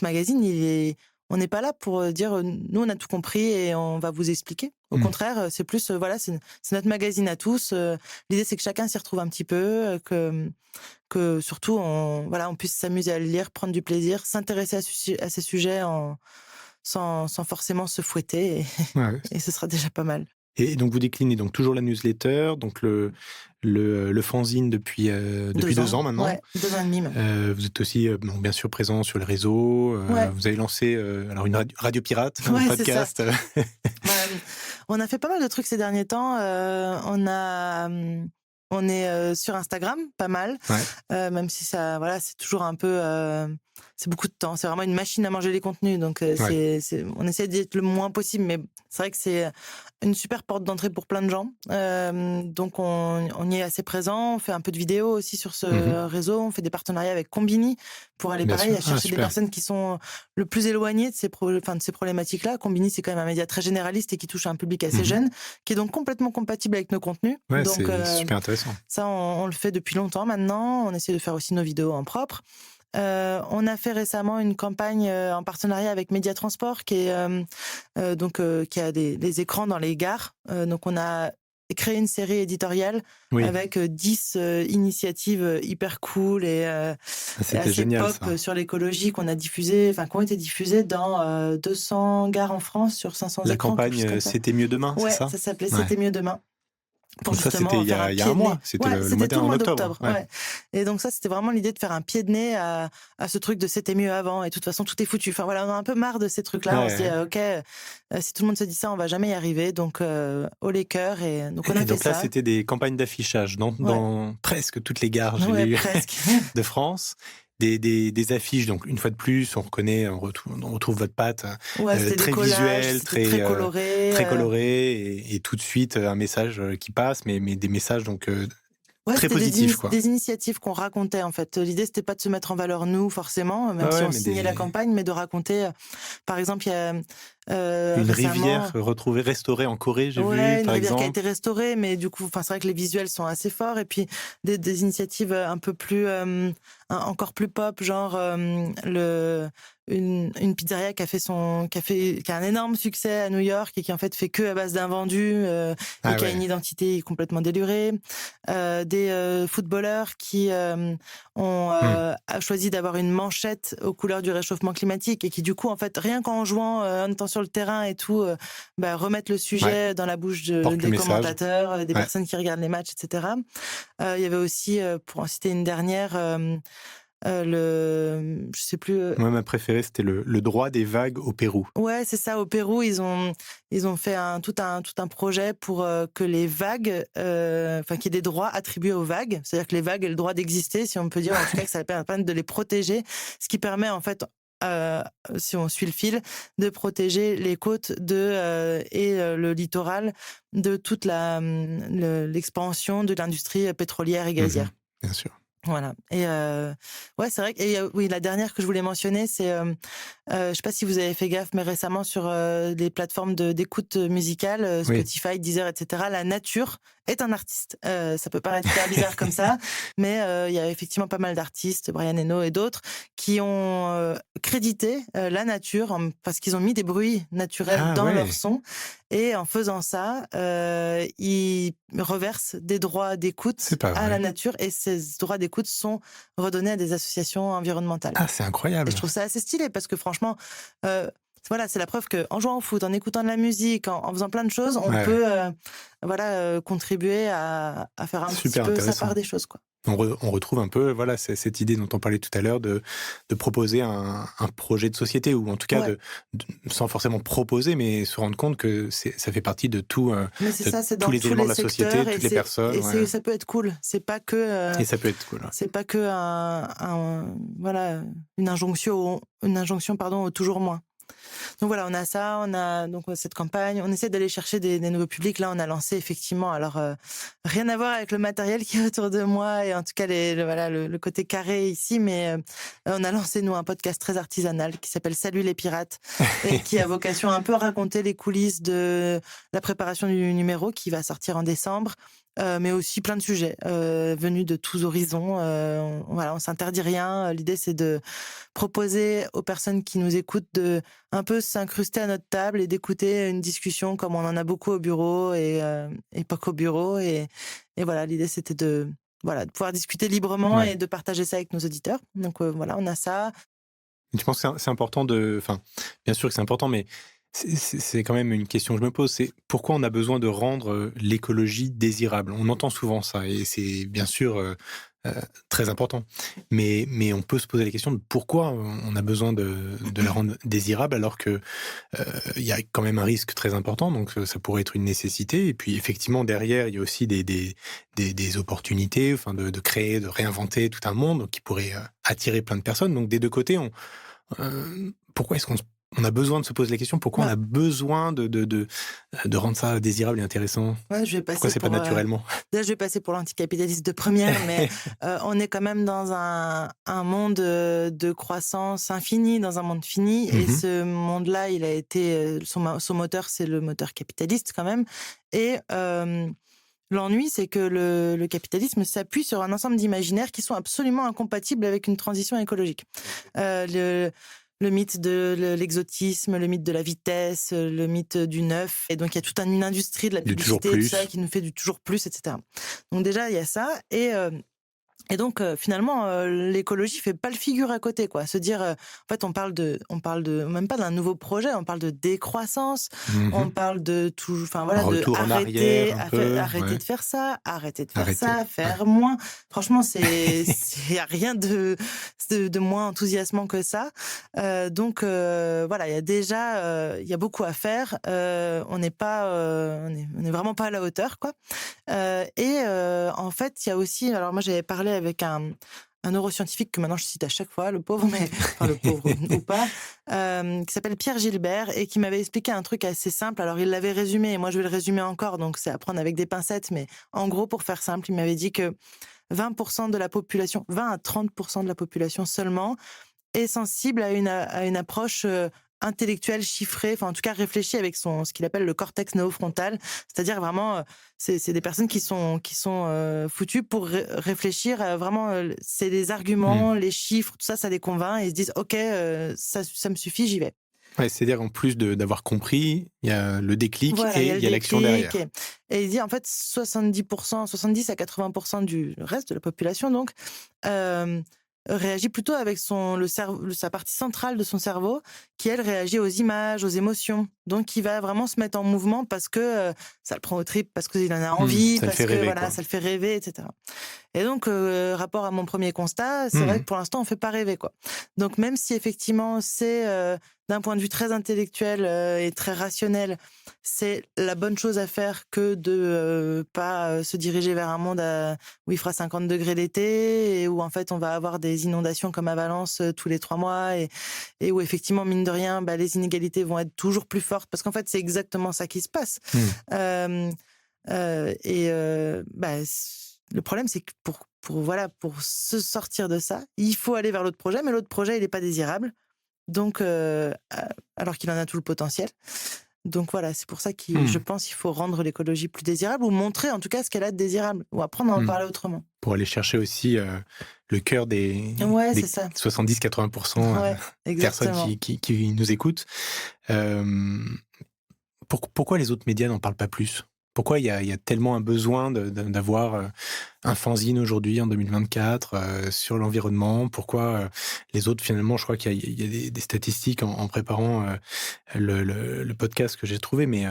magazine, on n'est pas là pour dire nous on a tout compris et on va vous expliquer. Au contraire, c'est plus c'est notre magazine à tous. L'idée c'est que chacun s'y retrouve un petit peu, que surtout on puisse s'amuser à le lire, prendre du plaisir, s'intéresser à ces sujets sans forcément se fouetter, et ce sera déjà pas mal. Et donc vous déclinez donc toujours la newsletter, donc le fanzine depuis 2 ans maintenant. Ouais, 2 ans et demi même. Vous êtes aussi bien sûr présent sur les réseaux. Vous avez lancé alors une radio pirate, un podcast. On a fait pas mal de trucs ces derniers temps. On est sur Instagram, pas mal. Même si ça, c'est toujours un peu, c'est beaucoup de temps. C'est vraiment une machine à manger les contenus. Donc on essaie d'y être le moins possible, mais c'est vrai que c'est une super porte d'entrée pour plein de gens. Donc on y est assez présent. On fait un peu de vidéos aussi sur ce réseau. On fait des partenariats avec Combini pour aller à chercher des personnes qui sont le plus éloignées de ces problématiques-là. Combini, c'est quand même un média très généraliste et qui touche un public assez jeune, qui est donc complètement compatible avec nos contenus. Ouais, donc c'est super intéressant. Ça, on le fait depuis longtemps maintenant. On essaie de faire aussi nos vidéos en propre. On a fait récemment une campagne en partenariat avec Média Transport qui a des écrans dans les gares. Donc on a créé une série éditoriale avec 10 initiatives hyper cool et assez génial, pop sur l'écologie qui ont été diffusées dans 200 gares en France sur 500 écrans. La campagne C'était mieux demain, c'est ça ? Ça s'appelait C'était mieux demain. Donc ça, c'était il y a un mois. C'était le mois d'octobre. Et donc ça, c'était vraiment l'idée de faire un pied de nez à ce truc de c'était mieux avant. Et de toute façon, tout est foutu. Enfin voilà, on a un peu marre de ces trucs-là. On se dit, ok, si tout le monde se dit ça, on va jamais y arriver. Donc, haut les cœurs. Et donc, on a fait ça. Donc là, c'était des campagnes d'affichage dans presque toutes les gares de France. Des affiches, donc une fois de plus, on retrouve votre patte très visuelle, très colorée, et tout de suite un message qui passe, mais des messages donc très positifs, quoi. Des initiatives qu'on racontait en fait. L'idée c'était pas de se mettre en valeur nous forcément, même si on signait la campagne, mais de raconter. Par exemple, il y a une rivière restaurée en Corée, j'ai vu, par exemple. Une rivière qui a été restaurée, mais du coup, c'est vrai que les visuels sont assez forts. Et puis des initiatives un peu plus, encore plus pop, genre une pizzeria qui a un énorme succès à New York et qui en fait fait que à base d'invendus et qui a une identité complètement délurée. Des footballeurs qui ont choisi d'avoir une manchette aux couleurs du réchauffement climatique et qui du coup en fait rien qu'en jouant en étant sur le terrain et tout remettre le sujet dans la bouche des commentateurs, des personnes qui regardent les matchs, etc. Il y avait aussi, pour en citer une dernière, je sais plus. Moi, ma préférée, c'était le droit des vagues au Pérou. Ouais, c'est ça. Au Pérou, ils ont fait tout un projet pour que les vagues, qu'il y ait des droits attribués aux vagues. C'est-à-dire que les vagues aient le droit d'exister, si on peut dire, en tout cas que ça permet de les protéger, ce qui permet en fait, si on suit le fil, de protéger les côtes et le littoral de toute l'expansion de l'industrie pétrolière et gazière. Bien sûr. Voilà. Et c'est vrai. Et oui, la dernière que je voulais mentionner, c'est, je sais pas si vous avez fait gaffe, mais récemment sur les plateformes d'écoute musicale, Spotify, Deezer, etc. La nature est un artiste. Ça peut paraître hyper bizarre comme ça, mais il y a effectivement pas mal d'artistes, Brian Eno et d'autres, qui ont crédité la nature parce qu'ils ont mis des bruits naturels dans leur son. Et en faisant ça, ils reversent des droits d'écoute à la nature, et ces droits d'écoute sont redonnés à des associations environnementales. Ah, c'est incroyable. Et je trouve ça assez stylé parce que franchement, c'est la preuve qu'en jouant au foot, en écoutant de la musique, en faisant plein de choses, on peut contribuer à faire un petit peu sa part des choses, quoi. On retrouve un peu voilà, cette idée dont on parlait tout à l'heure de proposer un projet de société ou en tout cas Ouais. sans forcément proposer, mais se rendre compte que ça fait partie de Mais c'est de ça, c'est tous dans les tous éléments les de la société, secteurs toutes les personnes. Ouais. ça peut être cool. Et ça peut être cool. Ouais. C'est pas que voilà, une injonction, pardon, au toujours moins. Donc voilà, on a ça, on a donc cette campagne, on essaie d'aller chercher des nouveaux publics. Là, on a lancé effectivement, alors rien à voir avec le matériel qui est autour de moi et en tout cas voilà le côté carré ici, mais on a lancé nous un podcast très artisanal qui s'appelle Salut les pirates et qui a vocation à un peu à raconter les coulisses de la préparation du numéro qui va sortir en décembre. Mais aussi plein de sujets venus de tous horizons. Voilà, on s'interdit rien. L'idée, c'est de proposer aux personnes qui nous écoutent de un peu s'incruster à notre table et d'écouter une discussion comme on en a beaucoup au bureau et pas qu'au bureau. Et voilà, l'idée, c'était de pouvoir discuter librement Ouais. et de partager ça avec nos auditeurs. Donc voilà, on a ça. Tu penses que c'est important enfin, bien sûr que c'est important, mais c'est quand même une question que je me pose, c'est pourquoi on a besoin de rendre l'écologie désirable? On entend souvent ça et c'est bien sûr très important. Mais on peut se poser la question de pourquoi on a besoin de la rendre désirable alors que il y a quand même un risque très important, donc ça pourrait être une nécessité. Et puis effectivement, derrière, il y a aussi des opportunités, enfin de créer, de réinventer tout un monde qui pourrait attirer plein de personnes. Donc des deux côtés, pourquoi est-ce on a besoin de se poser la question, pourquoi on Ouais, a besoin de rendre ça désirable et intéressant? ouais, je vais Pourquoi passer c'est pas pour naturellement? déjà, je vais passer pour l'anticapitaliste de première, mais on est quand même dans un monde de croissance infinie, dans un monde fini. Et Mhm. ce monde-là, il a été son moteur, c'est le moteur capitaliste quand même. Et l'ennui, c'est que le capitalisme s'appuie sur un ensemble d'imaginaires qui sont absolument incompatibles avec une transition écologique. Le mythe de l'exotisme, le mythe de la vitesse, le mythe du neuf. Et donc, il y a toute une industrie de la De toujours publicité, tout ça, plus. qui nous fait du toujours plus, etc. Donc déjà, il y a ça. Et donc finalement, l'écologie fait pas le figure à côté, quoi. Se dire, en fait, on parle de même pas d'un nouveau projet, on parle de décroissance, on Mhm. parle de tout, enfin voilà, de Retour en arrière un peu, arrêter ouais. de faire ça, arrêter de faire Arrêtez. ça, Ouais. faire moins. Franchement, c'est y a rien de moins enthousiasmant que ça. Donc voilà, il y a déjà, il y a beaucoup à faire. On n'est pas, on est vraiment pas à la hauteur, quoi. En fait, il y a aussi, alors moi j'avais parlé avec un neuroscientifique que maintenant je cite à chaque fois, le pauvre, mais enfin le pauvre ou pas, qui s'appelle Pierre Gilbert et qui m'avait expliqué un truc assez simple. Alors il l'avait résumé et moi je vais le résumer encore, donc c'est à prendre avec des pincettes, mais en gros pour faire simple, il m'avait dit que 20% de la population, 20 à 30% de la population seulement est sensible à une approche intellectuelle, chiffrée, enfin en tout cas réfléchie avec ce qu'il appelle le cortex néofrontal, c'est-à-dire vraiment, c'est des personnes qui sont foutues pour réfléchir, vraiment, c'est les Hmm. arguments, les chiffres, tout ça, ça les convainc et ils se disent ok, ça me suffit, j'y vais. Ouais, c'est-à-dire en plus d'avoir compris, il y a le déclic Voilà, il et y a il le y a l'action déclic derrière. et il dit en fait 70 à 80% du reste de la population donc euh, réagit plutôt avec sa partie centrale de son cerveau qui elle réagit aux images, aux émotions. Donc il va vraiment se mettre en mouvement parce que ça le prend aux tripes, parce qu'il en a envie, Ça le fait parce que rêver, voilà, quoi. ça le fait rêver, etc. Et donc, rapport à mon premier constat, c'est vrai Hmm. que pour l'instant, on fait pas rêver, quoi. Donc, même si effectivement, c'est d'un point de vue très intellectuel et très rationnel, c'est la bonne chose à faire que de pas se diriger vers un monde où il fera 50 degrés l'été et où en fait on va avoir des inondations comme à Valence tous les 3 mois et où effectivement, mine de rien, bah, les inégalités vont être toujours plus fortes parce qu'en fait, c'est exactement ça qui se passe. Hmm. Euh, le problème, c'est que voilà, pour se sortir de ça, il faut aller vers l'autre projet, mais l'autre projet, il n'est pas désirable. Donc, alors qu'il en a tout le potentiel. Donc voilà, c'est pour ça que je Hmm. pense qu'il faut rendre l'écologie plus désirable ou montrer en tout cas ce qu'elle a de désirable ou apprendre à en Hmm. parler autrement. Pour aller chercher aussi le cœur Ouais, c'est des ça. 70-80% Ouais, personnes exactement. qui nous écoutent. Euh, pourquoi les autres médias n'en parlent pas plus? Pourquoi il y a tellement un besoin d'avoir un fanzine aujourd'hui, en 2024, sur l'environnement? Pourquoi les autres, finalement, je crois qu'il y a des statistiques en préparant le podcast que j'ai trouvé, mais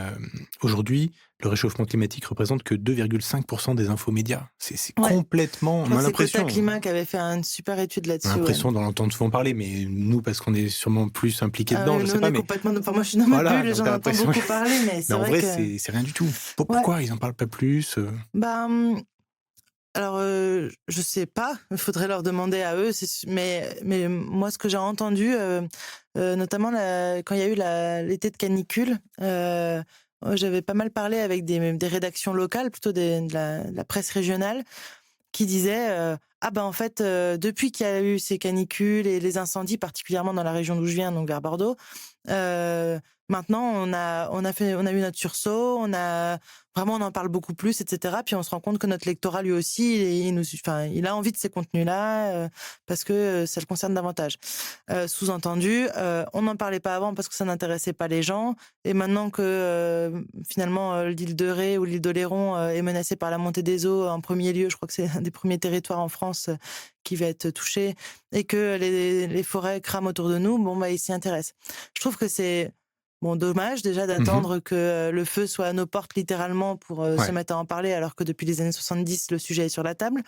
aujourd'hui, le réchauffement climatique représente que 2,5% des infomédias. C'est Ouais. complètement... Je On crois a que c'est Costa l'impression... Climat qui avait fait une super étude On a là-dessus. Ouais. l'impression d'en entendre souvent parler, mais nous, parce qu'on est sûrement plus impliqués Ah dedans, oui, je nous sais on pas, est mais complètement. Enfin, moi je suis dans ma voilà, bulle et donc j'en t'as entends l'impression... beaucoup parler, mais Mais c'est en vrai vrai, que. c'est rien du tout. Ouais. Pourquoi ils en parlent pas plus Bah, alors, je sais pas, il faudrait leur demander à eux, mais moi, ce que j'ai entendu, notamment quand il y a eu l'été de canicule, j'avais pas mal parlé avec des rédactions locales, plutôt de la presse régionale, qui disaient ah ben en fait, depuis qu'il y a eu ces canicules et les incendies, particulièrement dans la région d'où je viens, donc vers Bordeaux, maintenant on a eu notre sursaut, on en parle beaucoup plus, etc. Puis on se rend compte que notre lectorat lui aussi, il a envie de ces contenus-là parce que ça le concerne davantage. Sous-entendu, on n'en parlait pas avant parce que ça n'intéressait pas les gens, et maintenant que finalement l'île de Ré ou l'île d'Oléron est menacée par la montée des eaux en premier lieu, je crois que c'est un des premiers territoires en France qui va être touché, et que les forêts crament autour de nous, bon bah ils s'y intéressent. Je trouve que c'est dommage déjà Mhm. d'attendre que le feu soit à nos portes littéralement pour se Ouais. mettre à en parler, alors que depuis les années 70 le sujet est sur la table.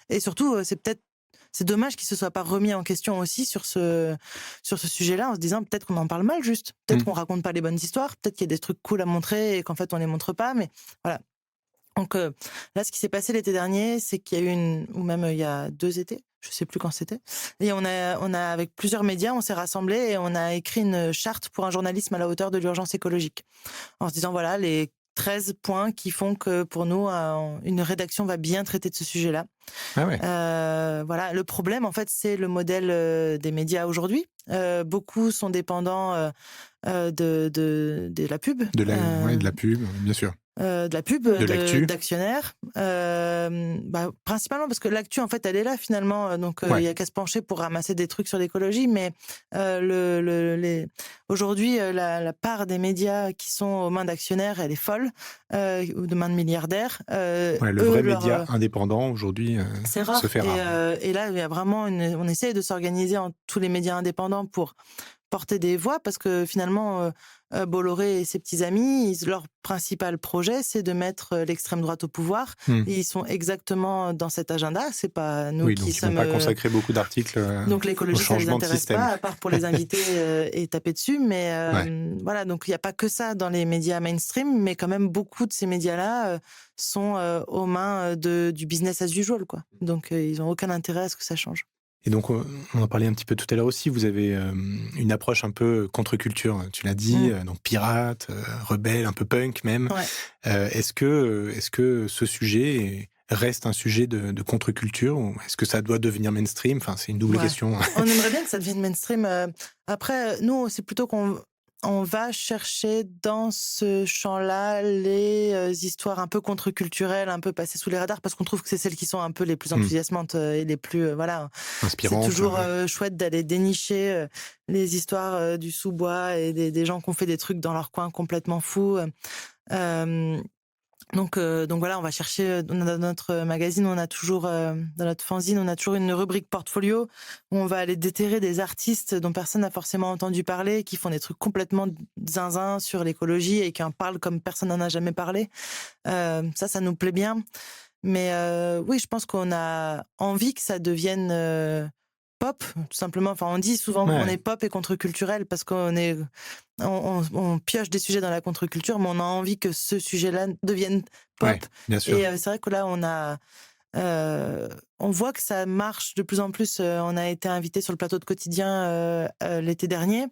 Et surtout c'est dommage qu'il se soit pas remis en question aussi sur ce sujet-là, en se disant peut-être qu'on en parle mal, juste peut-être Mm. qu'on raconte pas les bonnes histoires, peut-être qu'il y a des trucs cool à montrer et qu'en fait on les montre pas, mais voilà. Donc là, ce qui s'est passé l'été dernier, c'est qu'il y a eu ou même il y a 2 étés, je sais plus quand c'était, et on a avec plusieurs médias, on s'est rassemblés et on a écrit une charte pour un journalisme à la hauteur de l'urgence écologique, en se disant voilà les 13 points qui font que pour nous une rédaction va bien traiter de ce sujet-là. Ah ouais. Voilà, le problème en fait, c'est le modèle des médias aujourd'hui. Beaucoup sont dépendants de la pub. Ouais, de la pub, bien sûr. De la pub, De l'actu. d'actionnaires, principalement parce que l'actu en fait elle est là finalement, donc il y Ouais. a qu'à se pencher pour ramasser des trucs sur l'écologie, mais aujourd'hui la part des médias qui sont aux mains d'actionnaires elle est folle, ou de mains de milliardaires. Ouais, le Eux vrai leur média indépendant aujourd'hui C'est se rare, fait rare. et là il y a vraiment on essaye de s'organiser en tous les médias indépendants pour porter des voix, parce que finalement Bolloré et ses petits amis, leur principal projet, c'est de mettre l'extrême droite au pouvoir. Mm. Et ils sont exactement dans cet agenda. C'est pas nous Oui, qui donc ils vont sommes. pas consacrer beaucoup d'articles Donc au l'écologie, ça les changement de intéresse système. pas, à part pour les inviter et taper dessus. Mais Ouais. voilà, donc il n'y a pas que ça dans les médias mainstream, mais quand même beaucoup de ces médias-là sont aux mains du business as usual, quoi. Donc ils ont aucun intérêt à ce que ça change. Et donc, on en parlait un petit peu tout à l'heure aussi, vous avez une approche un peu contre-culture, tu l'as dit, donc pirate, rebelle, un peu punk même. Ouais. Est-ce que ce sujet reste un sujet de contre-culture, ou est-ce que ça doit devenir mainstream? Enfin, c'est une double Ouais. question. On aimerait bien que ça devienne mainstream. Après, nous, c'est plutôt qu'on va chercher dans ce champ-là les histoires un peu contre-culturelles, un peu passées sous les radars, parce qu'on trouve que c'est celles qui sont un peu les plus enthousiasmantes et les plus... voilà. C'est Inspirante. toujours chouette d'aller dénicher les histoires du sous-bois et des gens qui ont fait des trucs dans leur coin complètement fous. Donc voilà, on va chercher dans notre magazine, on a toujours dans notre fanzine, on a toujours une rubrique portfolio où on va aller déterrer des artistes dont personne n'a forcément entendu parler, qui font des trucs complètement zinzin sur l'écologie et qui en parlent comme personne n'en a jamais parlé. Ça nous plaît bien. Mais oui, je pense qu'on a envie que ça devienne pop, tout simplement. Enfin, on dit souvent qu'on est pop et contre-culturel parce on pioche des sujets dans la contre-culture, mais on a envie que ce sujet-là devienne pop. Ouais, bien sûr. Et c'est vrai que là, on voit que ça marche de plus en plus. On a été invité sur le plateau de Quotidien l'été dernier.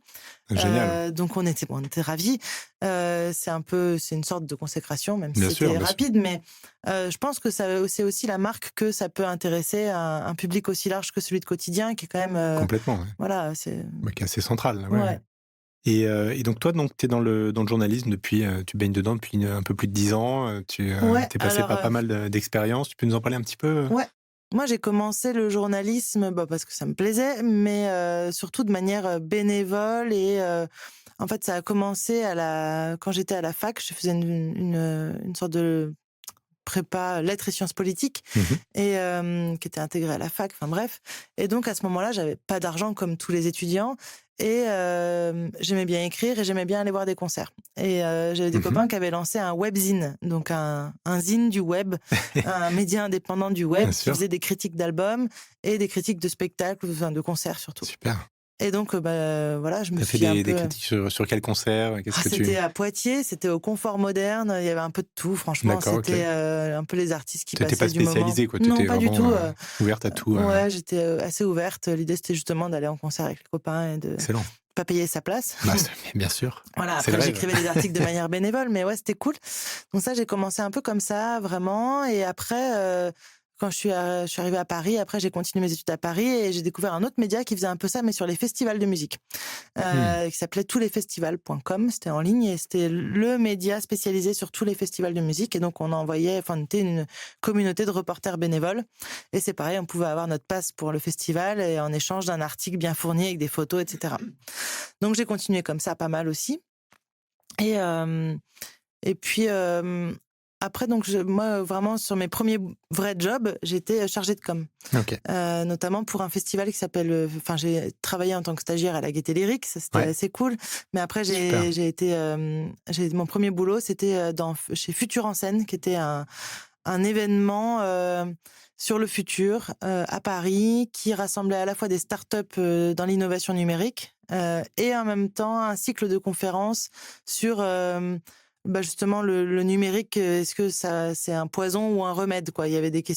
Génial. Donc on était ravis. C'est une sorte de consécration, même Bien si sûr, c'était bien rapide, mais je pense que c'est aussi la marque que ça peut intéresser un public aussi large que celui de Quotidien, qui est quand même complètement. Ouais. voilà, qui est assez central. Ouais. Ouais. Et donc toi, tu es dans le journalisme depuis, tu baignes dedans depuis un peu plus de 10 ans, tu es passé par pas mal d'expériences, tu peux nous en parler un petit peu? Ouais. Moi, j'ai commencé le journalisme parce que ça me plaisait, mais surtout de manière bénévole, et en fait, ça a commencé quand j'étais à la fac, je faisais une sorte de prépa lettres et sciences politiques, et qui était intégrée à la fac, enfin bref. Et donc à ce moment-là, j'avais pas d'argent comme tous les étudiants, Et j'aimais bien écrire et j'aimais bien aller voir des concerts. Et j'avais des Mmh. copains qui avaient lancé un webzine, donc un zine du web, un média indépendant du web Bien qui sûr, faisait des critiques d'albums et des critiques de spectacles, enfin de concerts surtout. super. Et donc voilà, je me Tu as fait suis un des peu critiques sur quel concert? Qu'est-ce que tu c'était à Poitiers, c'était au Confort Moderne, il y avait un peu de tout franchement, d'accord, OK. c'était, un peu les artistes qui Tu étais pas passaient du moment. spécialisée, quoi, tu Non, étais pas du vraiment, tout, ouverte à tout, ouais, j'étais, assez ouverte. L'idée, c'était justement d'aller en concert avec les copains et de excellent. pas payer sa place. Bah, c'est mais bien sûr, Voilà, c'est le après rêve. j'écrivais des articles de manière bénévole, mais ouais, c'était cool. Donc ça, j'ai commencé un peu comme ça, vraiment. Et après, quand je suis arrivée à Paris, après j'ai continué mes études à Paris et j'ai découvert un autre média qui faisait un peu ça, mais sur les festivals de musique, Mmh. qui s'appelait touslesfestivals.com. C'était en ligne et c'était le média spécialisé sur tous les festivals de musique. Et donc on envoyait, enfin, on était une communauté de reporters bénévoles. Et c'est pareil, on pouvait avoir notre passe pour le festival et en échange d'un article bien fourni avec des photos, etc. Donc j'ai continué comme ça pas mal aussi. Et, et puis après, donc moi, vraiment, sur mes premiers vrais jobs, j'étais chargée de com. OK. Notamment pour un festival qui s'appelle. Enfin, j'ai travaillé en tant que stagiaire à la Gaîté Lyrique, ça c'était Ouais, assez cool. Mais après, super. j'ai été. Mon premier boulot, c'était chez Futur en scène, qui était un événement sur le futur à Paris qui rassemblait à la fois des startups dans l'innovation numérique et en même temps un cycle de conférences sur justement le numérique. Est-ce que ça c'est un poison ou un remède, quoi? Il y avait OK.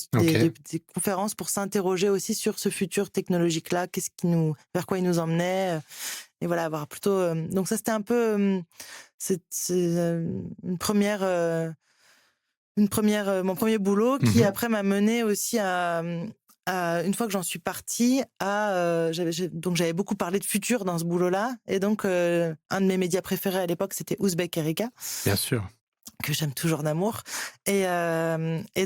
des conférences pour s'interroger aussi sur ce futur technologique là, vers quoi il nous emmenait, et voilà, avoir plutôt donc ça c'était un peu une première mon premier boulot qui Mmh. après m'a mené aussi une fois que j'en suis partie donc j'avais beaucoup parlé de futur dans ce boulot-là. Et donc un de mes médias préférés à l'époque, c'était Ouzbek Erika, Bien sûr. que j'aime toujours d'amour. Et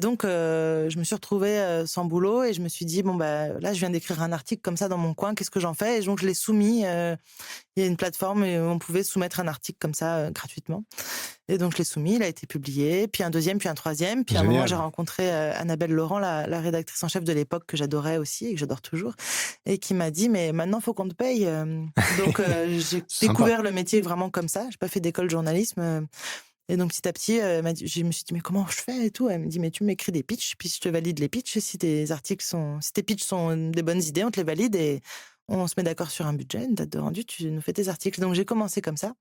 donc je me suis retrouvée sans boulot et je me suis dit bon bah là je viens d'écrire un article comme ça dans mon coin, qu'est-ce que j'en fais? Et donc je l'ai soumis, il y a une plateforme et on pouvait soumettre un article comme ça gratuitement. Et donc je l'ai soumis, il a été publié, puis un deuxième, puis un troisième, puis à un moment j'ai Génial. rencontré Annabelle Laurent, la rédactrice en chef de l'époque que j'adorais aussi et que j'adore toujours, et qui m'a dit mais maintenant faut qu'on te paye. Donc j'ai C'est sympa. découvert le métier vraiment comme ça. J'ai pas fait d'école de journalisme. Et donc petit à petit, je me suis dit mais comment je fais et tout. Elle me dit mais tu m'écris des pitchs, puis je te valide les pitchs. Si tes pitchs sont des bonnes idées, on te les valide et on se met d'accord sur un budget, une date de rendu, tu nous fais tes articles. Donc j'ai commencé comme ça.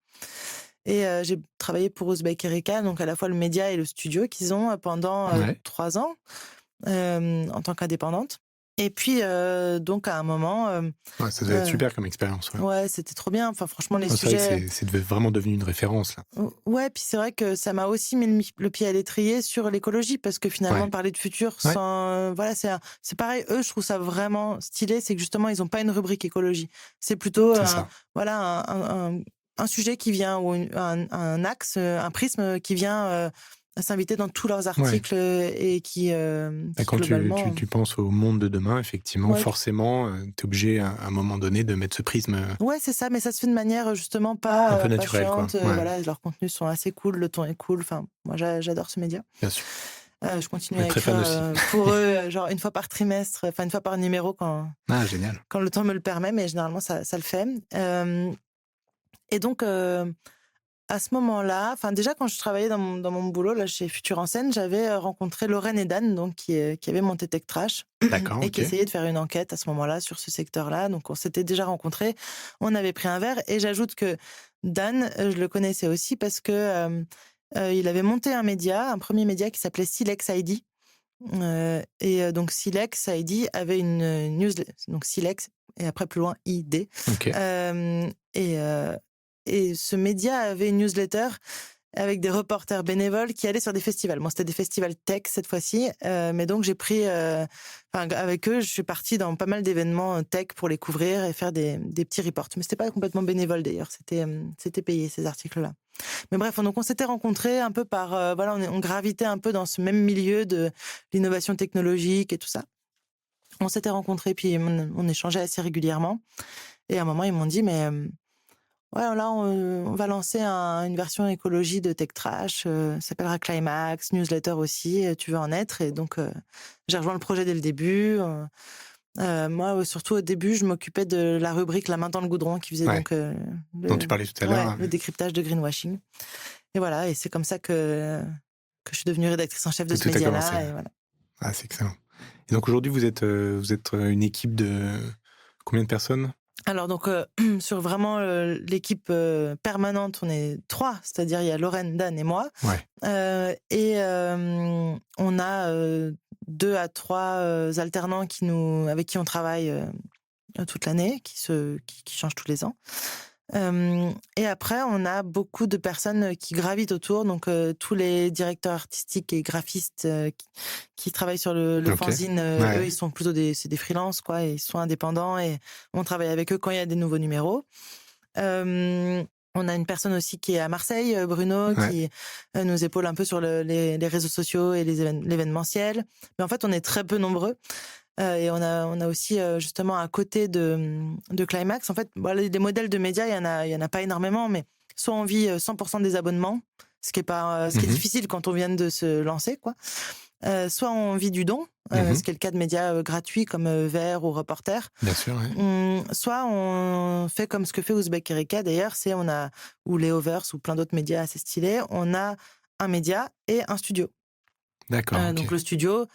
Et j'ai travaillé pour Ouzbek Erika, donc à la fois le média et le studio qu'ils ont pendant Ouais. 3 ans en tant qu'indépendante. Et puis donc à un moment, Ouais, ça devait être heu, super comme expérience, ouais. ouais, c'était trop bien. Enfin franchement les Ouais, c'est vrai que sujets c'est vraiment devenu une référence, là. ouais, puis c'est vrai que ça m'a aussi mis le pied à l'étrier sur l'écologie parce que finalement Ouais. parler de futur Ouais, sans voilà, c'est pareil, eux, je trouve ça vraiment stylé, c'est que justement ils ont pas une rubrique écologie. C'est plutôt c'est ça. voilà un sujet qui vient ou un axe, un prisme qui vient s'inviter dans tous leurs Ouais. articles et Bah, qui quand globalement tu penses au monde de demain, effectivement, ouais. forcément, tu es obligé à un moment donné de mettre ce prisme, Ouais, c'est ça, mais ça se fait de manière justement un peu pas naturel, quoi. chiante. Ouais, Voilà, leurs contenus sont assez cool, le ton est cool. Enfin, moi, j'adore ce média. bien sûr. Je continue On est à très écrire fan aussi. pour eux, genre une fois par trimestre, enfin une fois par numéro Ah génial. quand le temps me le permet, mais généralement ça le fait. Et donc à ce moment-là, enfin déjà quand je travaillais dans mon boulot là chez Futur en Scène, j'avais rencontré Lorraine et Dan, donc qui avaient monté Tech Trash D'accord, et qui OK. essayaient de faire une enquête à ce moment-là sur ce secteur-là. Donc on s'était déjà rencontrés, on avait pris un verre et j'ajoute que Dan, je le connaissais aussi parce que il avait monté un premier média qui s'appelait Silex ID. Donc Silex ID avait une newsletter, donc Silex et après plus loin ID. OK. Hem et ce média avait une newsletter avec des reporters bénévoles qui allaient sur des festivals. Bon, c'était des festivals tech cette fois-ci, mais donc j'ai pris, avec eux, je suis partie dans pas mal d'événements tech pour les couvrir et faire des petits reports. Mais c'était pas complètement bénévole d'ailleurs, c'était payé ces articles-là. Mais bref, donc on s'était rencontrés un peu par, voilà, on gravitait un peu dans ce même milieu de l'innovation technologique et tout ça. On s'était rencontrés, puis on échangeait assez régulièrement. Et à un moment, ils m'ont dit, mais ouais, là, on va lancer une version écologie de Tech Trash, ça s'appellera Climax, newsletter aussi, tu veux en être? Et donc, j'ai rejoint le projet dès le début. Moi, surtout au début, je m'occupais de la rubrique La main dans le goudron qui faisait Ouais. donc Dont tu parlais tout à l'heure. le décryptage de greenwashing. Et voilà, et c'est comme ça que je suis devenue rédactrice en chef de Que ce tout a commencé. média-là. Et voilà. Ah, c'est excellent. Et donc aujourd'hui, vous êtes une équipe de combien de personnes? Alors donc sur vraiment l'équipe permanente, on est 3, c'est-à-dire il y a Lorraine, Dan et moi. Ouais. On a 2 à 3 alternants avec qui on travaille toute l'année, qui changent tous les ans. Et après, on a beaucoup de personnes qui gravitent autour, donc tous les directeurs artistiques et graphistes qui travaillent sur le Ok. fanzine, Ouais. eux, ils sont plutôt des freelances, quoi, et ils sont indépendants, et on travaille avec eux quand il y a des nouveaux numéros. On a une personne aussi qui est à Marseille, Bruno, Ouais. qui nous épaule un peu sur les réseaux sociaux et l'événementiel. Mais en fait, on est très peu nombreux. Et on a aussi justement à côté de Climax, en fait, les modèles de médias, il y en a pas énormément, mais soit on vit 100% des abonnements, ce qui est difficile quand on vient de se lancer, quoi. Soit on vit du don, ce qui est le cas de médias gratuits comme Vert ou Reporter. Bien sûr. Ouais. Soit on fait comme ce que fait Ouzbek Erika d'ailleurs, ou Léovers ou plein d'autres médias assez stylés, on a un média et un studio. D'accord. Ok. Donc le studio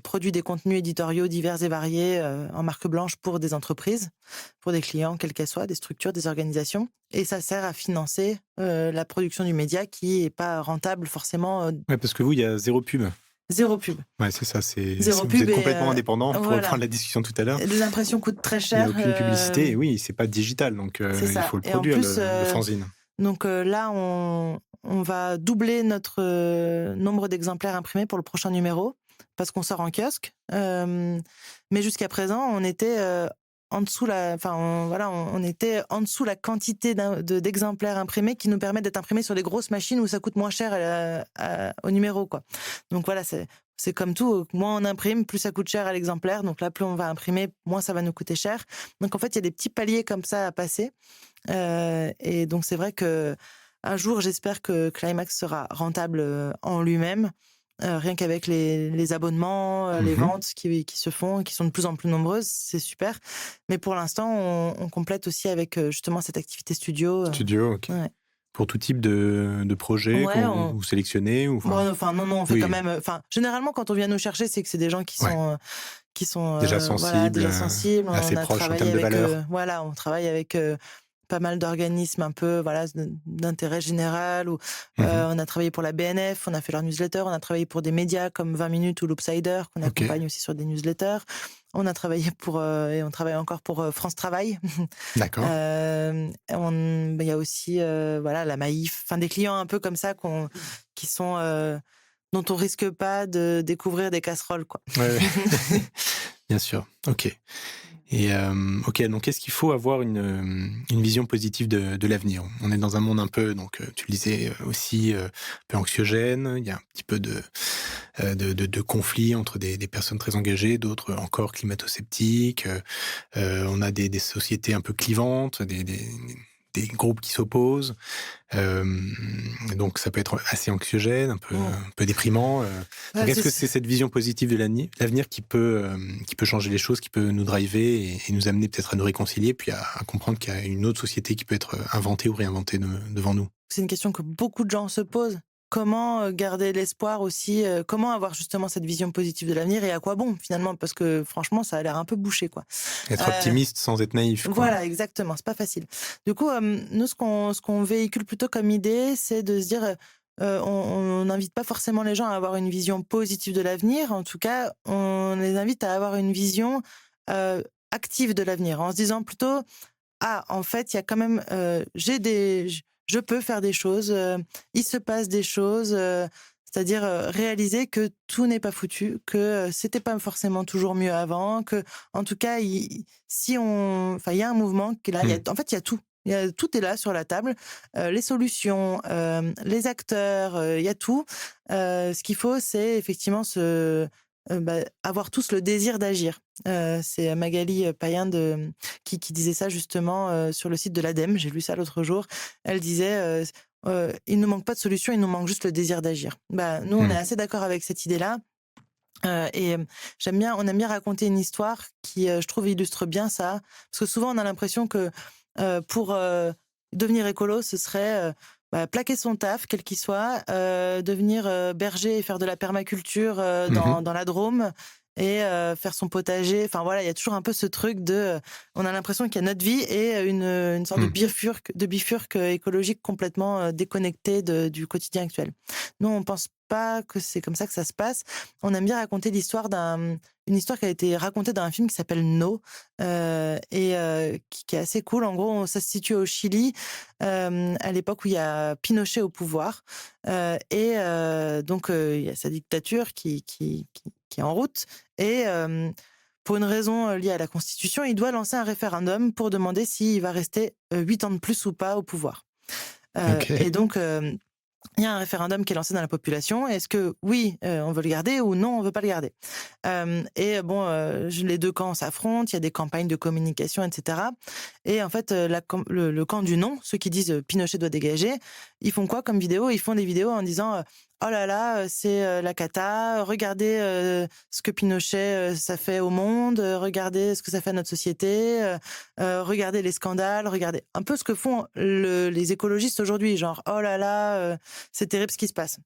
produit des contenus éditoriaux divers et variés en marque blanche pour des entreprises, pour des clients, quelles qu'elles soient, des structures, des organisations. Et ça sert à financer la production du média qui n'est pas rentable forcément. Ouais, parce que vous, il y a zéro pub. Zéro pub. Ouais, c'est ça. Zéro Vous pub êtes complètement indépendant. On pourrait voilà. prendre la discussion tout à l'heure. Les impressions coûtent très Il n'y cher. a aucune publicité. Et oui, c'est pas digital, donc C'est il ça. faut le Et en produire, plus, le fanzine. donc là, on va doubler notre nombre d'exemplaires imprimés pour le prochain numéro, parce qu'on sort en kiosque. Mais jusqu'à présent, on était en dessous on était en dessous la quantité d'exemplaires imprimés qui nous permet d'être imprimés sur des grosses machines où ça coûte moins cher au numéro, quoi. Donc voilà, c'est comme tout. Moins on imprime, plus ça coûte cher à l'exemplaire. Donc là, plus on va imprimer, moins ça va nous coûter cher. Donc en fait, il y a des petits paliers comme ça à passer. Et donc c'est vrai que un jour, j'espère que Climax sera rentable en lui-même, rien qu'avec les abonnements, les ventes qui se font, qui sont de plus en plus nombreuses, c'est super. Mais pour l'instant, on complète aussi avec justement cette activité studio. Studio, ok. Ouais. Pour tout type de projet Ouais, que vous sélectionnez ou non, on fait oui. quand même. Généralement, quand on vient nous chercher, c'est que c'est des gens qui sont déjà sensibles, déjà sensibles. assez On a proches en travaillé termes de avec, valeur. on travaille avec pas mal d'organismes un peu d'intérêt général. On a travaillé pour la BNF, on a fait leur newsletter, on a travaillé pour des médias comme 20 minutes ou l'Oopsider, qu'on accompagne aussi sur des newsletters. On a travaillé et on travaille encore pour France Travail. D'accord. Il y a aussi la Maïf, des clients un peu comme ça qui sont dont on risque pas de découvrir des casseroles, quoi. Ouais. Bien sûr. Ok. Et donc est-ce qu'il faut avoir une vision positive de l'avenir? On est dans un monde un peu, donc tu le disais aussi, un peu anxiogène. Il y a un petit peu de conflits entre des personnes très engagées, d'autres encore climato-sceptiques. On a des sociétés un peu clivantes, des groupes qui s'opposent. Donc ça peut être assez anxiogène, un peu déprimant. Donc est-ce que c'est cette vision positive de l'avenir qui peut changer les choses, qui peut nous driver et nous amener peut-être à nous réconcilier, puis à comprendre qu'il y a une autre société qui peut être inventée ou réinventée devant nous? C'est une question que beaucoup de gens se posent. Comment garder l'espoir aussi, comment avoir justement cette vision positive de l'avenir, et à quoi bon finalement, parce que franchement ça a l'air un peu bouché, quoi. Être optimiste sans être naïf, quoi. Voilà, exactement, c'est pas facile. Du coup, nous ce qu'on véhicule plutôt comme idée, c'est de se dire, on n'invite pas forcément les gens à avoir une vision positive de l'avenir. En tout cas, on les invite à avoir une vision active de l'avenir, en se disant plutôt: «Ah, en fait, il y a quand même, je peux faire des choses, il se passe des choses», c'est-à-dire, réaliser que tout n'est pas foutu, que c'était pas forcément toujours mieux avant, que en tout cas, il y a un mouvement qui est là, il y a tout. Tout est là sur la table, les solutions, les acteurs, il y a tout. Ce qu'il faut, c'est effectivement avoir tous le désir d'agir. C'est Magali Payen qui disait ça justement sur le site de l'ADEME. J'ai lu ça l'autre jour. Elle disait il ne manque pas de solution, il nous manque juste le désir d'agir. Nous, on est assez d'accord avec cette idée-là. On aime bien raconter une histoire qui, je trouve, illustre bien ça. Parce que souvent, on a l'impression que pour devenir écolo, ce serait plaquer son taf, quel qu'il soit, devenir berger et faire de la permaculture Mmh. dans la Drôme et faire son potager. Enfin voilà, il y a toujours un peu ce truc on a l'impression qu'il y a notre vie et une sorte Mmh. de bifurque écologique complètement déconnecté du quotidien actuel. Nous, on pense pas que c'est comme ça que ça se passe. On aime bien raconter une histoire qui a été racontée dans un film qui s'appelle No, qui est assez cool. En gros, ça se situe au Chili, à l'époque où il y a Pinochet au pouvoir, donc il y a sa dictature qui est en route et pour une raison liée à la Constitution, il doit lancer un référendum pour demander s'il va rester 8 ans de plus ou pas au pouvoir. OK. Et donc, il y a un référendum qui est lancé dans la population. Est-ce que oui, on veut le garder ou non, on veut pas le garder? Les 2 camps s'affrontent, il y a des campagnes de communication et cetera et en fait, le camp du non, ceux qui disent, «Pinochet doit dégager», ils font quoi comme vidéo? Ils font des vidéos en disant, «Oh là là, c'est, la cata, regardez, ce que Pinochet, ça fait au monde, regardez ce que ça fait à notre société, regardez les scandales, regardez». Un peu ce que font les écologistes aujourd'hui, genre: «Oh là là, c'est terrible ce qui se passe».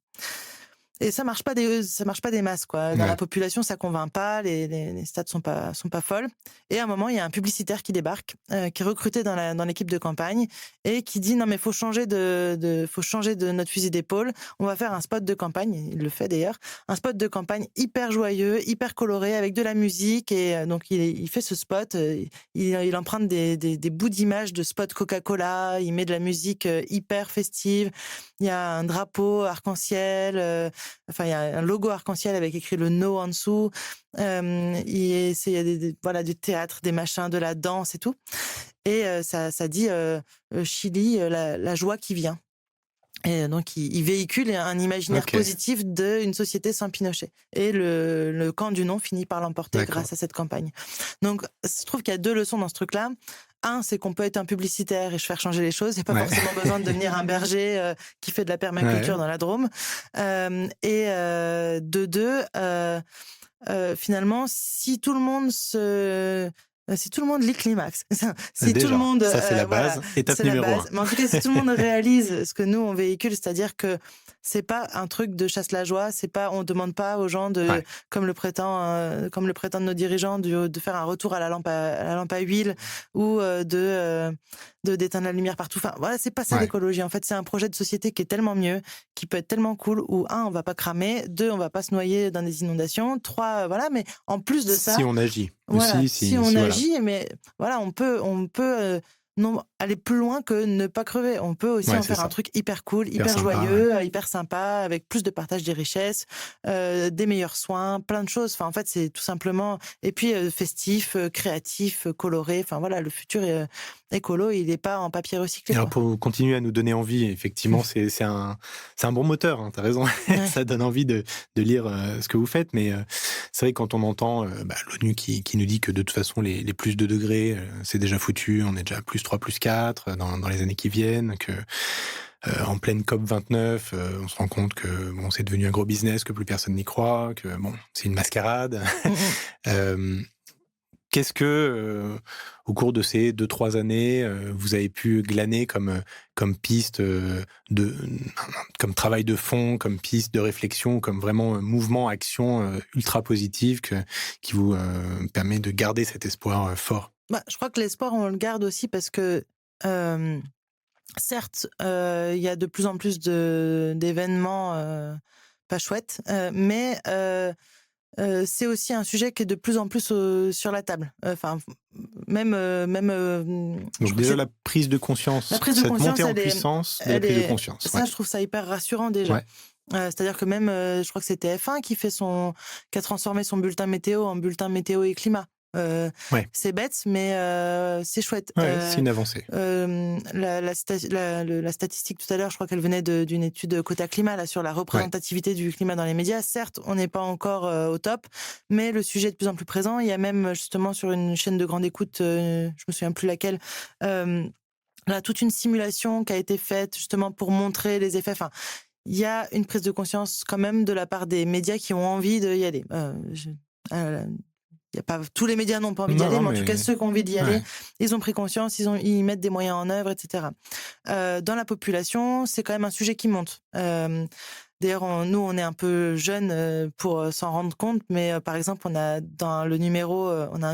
Et ça marche pas des masses, quoi. Dans la Ouais. population, ça convainc pas, les stats sont pas folles. Et à un moment, il y a un publicitaire qui débarque, qui est recruté dans l'équipe de campagne et qui dit: «Non, mais faut changer de notre fusil d'épaule. On va faire un spot de campagne», il le fait d'ailleurs, un spot de campagne hyper joyeux, hyper coloré, avec de la musique et donc il fait ce spot, il emprunte des bouts d'images de spots Coca-Cola, il met de la musique, hyper festive. Il y a un drapeau arc-en-ciel, enfin, il y a un logo arc-en-ciel avec écrit le «No» en dessous. Il y a voilà, du théâtre, des machins, de la danse et tout et ça dit, Chili, la joie qui vient et donc il véhicule un imaginaire OK. positif d'une société sans Pinochet et le camp du non finit par l'emporter D'accord. grâce à cette campagne. Donc je trouve qu'il y a 2 leçons dans ce truc-là. Un, c'est qu'on peut être un publicitaire et faire changer les choses. Il y a pas Ouais. forcément besoin de devenir un berger, qui fait de la permaculture Ouais. dans la Drôme. De 2, finalement, si tout le monde lit Climax, si tout le Déjà, monde, ça c'est la voilà, base. Étape c'est la numéro base. un. Mais en tout cas, si tout le monde réalise ce que nous on véhicule, c'est-à-dire que c'est pas un truc de chasse la joie, c'est pas, on demande pas aux gens Ouais. comme le prétendent nos dirigeants, de faire un retour à la lampe à huile ou d'éteindre la lumière partout. Enfin, voilà, c'est pas ça Ouais. l'écologie. En fait, c'est un projet de société qui est tellement mieux, qui peut être tellement cool, où un, on va pas cramer, deux, on va pas se noyer dans des inondations, trois, voilà. Mais en plus de ça, Si on agit voilà, aussi, si si on voilà. agit, mais voilà, on peut non, aller plus loin que ne pas crever. On peut aussi Ouais, en c'est faire un ça. truc hyper cool, Hyper hyper sympa, ouais. joyeux, hyper sympa, avec plus de partage des richesses, des meilleurs soins, plein de choses. Enfin, en fait, c'est tout simplement et puis festif, créatif, coloré. Enfin voilà, le futur écolo, il est pas en papier Et recyclé, alors quoi. pour continuer à nous donner envie, effectivement, c'est un bon moteur, hein, tu as raison. Ouais. Ça donne envie de lire, ce que vous faites, mais c'est vrai que quand on entend, l'ONU qui nous dit que de toute façon les plus de degrés, c'est déjà foutu, on est déjà à +3, +4 dans les années qui viennent, que, en pleine COP29, on se rend compte que bon, c'est devenu un gros business, que plus personne n'y croit, que bon, c'est une mascarade. Mmh mh. Hem Qu'est-ce que, au cours de ces 2-3 années, vous avez pu glaner comme piste, comme travail de fond, comme piste de réflexion, comme vraiment, mouvement, action, ultra positive qui vous, permet de garder cet espoir, fort? Bah, je crois que l'espoir, on le garde aussi parce que, hem, certes, il y a de plus en plus d'événements, pas chouettes, c'est aussi un sujet qui est de plus en plus, sur la table. Enfin, je Donc crois que déjà c'est la prise de la conscience, prise de cette montée conscience, en puissance de la prise de conscience, ouais. ça, je trouve ça hyper rassurant déjà. Ouais, C'est-à-dire que même, je crois que c'est TF1 qui a transformé son bulletin météo en bulletin météo et climat. ouais, C'est bête, mais c'est chouette. ouais, c'est une avancée. La statistique tout à l'heure, je crois qu'elle venait d'une étude Quota Climat là, sur la Ouais, représentativité du climat dans les médias. Certes, on n'est pas encore au top, mais le sujet est de plus en plus présent. Il y a même justement sur une chaîne de grande écoute, je me souviens plus laquelle, là, toute une simulation qui a été faite justement pour montrer les effets. Enfin, il y a une prise de conscience quand même de la part des médias qui ont envie d'y aller. Il y a pas tous les médias n'ont pas envie d'y aller, mais en tout cas ceux qui ont envie d'y aller, ils ont pris conscience, ils mettent des moyens en œuvre, etc. Dans la population, c'est quand même un sujet qui monte. D'ailleurs, nous, on est un peu jeunes pour s'en rendre compte, mais par exemple, on a un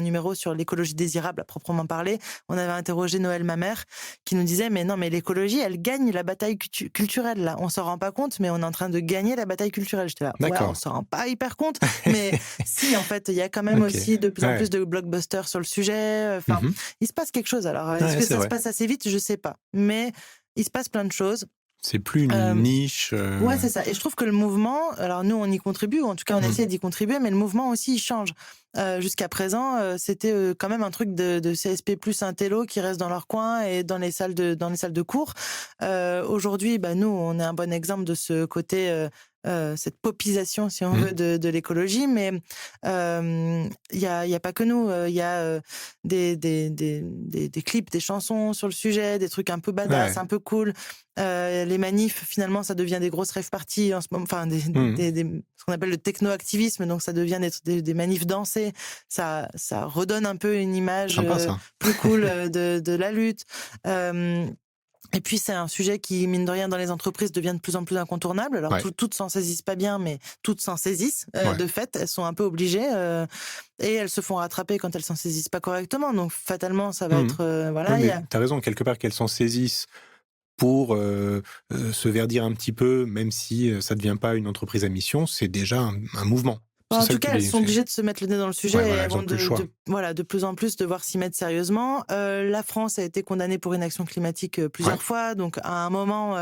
numéro sur l'écologie désirable à proprement parler. On avait interrogé Noël Mamère, qui nous disait, mais non, mais l'écologie, elle gagne la bataille culturelle, là. On s'en rend pas compte, mais on est en train de gagner la bataille culturelle. J'étais là, ouais, on s'en rend pas hyper compte, mais si, en fait, il y a quand même aussi de plus en plus de blockbusters sur le sujet. Enfin, il se passe quelque chose. Alors, est-ce que ça se passe assez vite? Je sais pas. Mais il se passe plein de choses. C'est plus une niche. Ouais, c'est ça. Et je trouve que le mouvement, alors nous, on y contribue, ou en tout cas, on essaie d'y contribuer, mais le mouvement aussi, il change. Jusqu'à présent, c'était quand même un truc de CSP plus intello qui reste dans leur coin et dans les salles de cours. Aujourd'hui, nous, on est un bon exemple de ce côté, cette popisation, si on veut, de l'écologie, mais il y a pas que nous. Il y a des clips, des chansons sur le sujet, des trucs un peu badass, un peu cool. Les manifs, finalement, ça devient des grosses rave parties en ce moment, enfin ce qu'on appelle le techno-activisme, donc ça devient des manifs dansés. Ça redonne un peu une image plus cool de la lutte. Et puis c'est un sujet qui, mine de rien, dans les entreprises devient de plus en plus incontournable. Alors toutes s'en saisissent pas bien, mais toutes s'en saisissent. De fait, elles sont un peu obligées et elles se font rattraper quand elles s'en saisissent pas correctement. Donc fatalement, ça va être voilà. Mais t'as raison, quelque part qu'elles s'en saisissent pour se verdir un petit peu, même si ça ne devient pas une entreprise à mission, c'est déjà un mouvement. En tout cas, elles sont obligées de se mettre le nez dans le sujet et elles vont de plus en plus devoir s'y mettre sérieusement. La France a été condamnée pour inaction climatique plusieurs fois, donc à un moment...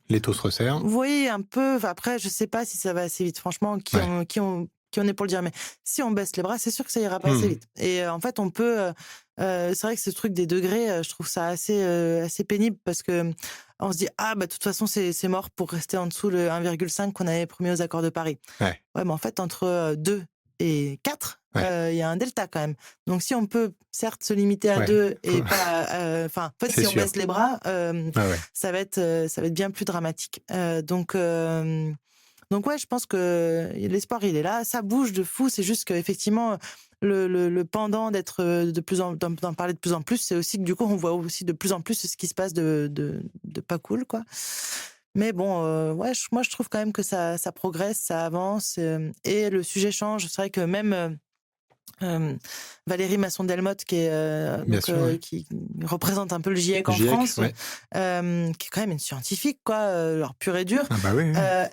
les taux se resserrent. Oui, un peu. Après, je ne sais pas si ça va assez vite. Franchement, qui on est pour le dire, mais si on baisse les bras, c'est sûr que ça ira pas assez vite. Et en fait, on peut... c'est vrai que ce truc des degrés, je trouve ça assez pénible parce que on se dit de toute façon c'est mort pour rester en dessous le 1,5 qu'on avait promis aux accords de Paris. Ouais, mais en fait entre 2 et 4, il y a un delta quand même. Donc si on peut certes se limiter à 2 et pas en fait si on baisse les bras, ça va être bien plus dramatique. Donc ouais, je pense que l'espoir il est là, ça bouge de fou, c'est juste qu'effectivement le pendant d'en parler de plus en plus, c'est aussi que du coup on voit aussi de plus en plus ce qui se passe de pas cool, quoi. Mais bon, moi je trouve quand même que ça progresse, ça avance et le sujet change. C'est vrai que même Valérie Masson-Delmotte qui représente un peu le GIEC en France, qui est quand même une scientifique, quoi, alors pure et dure.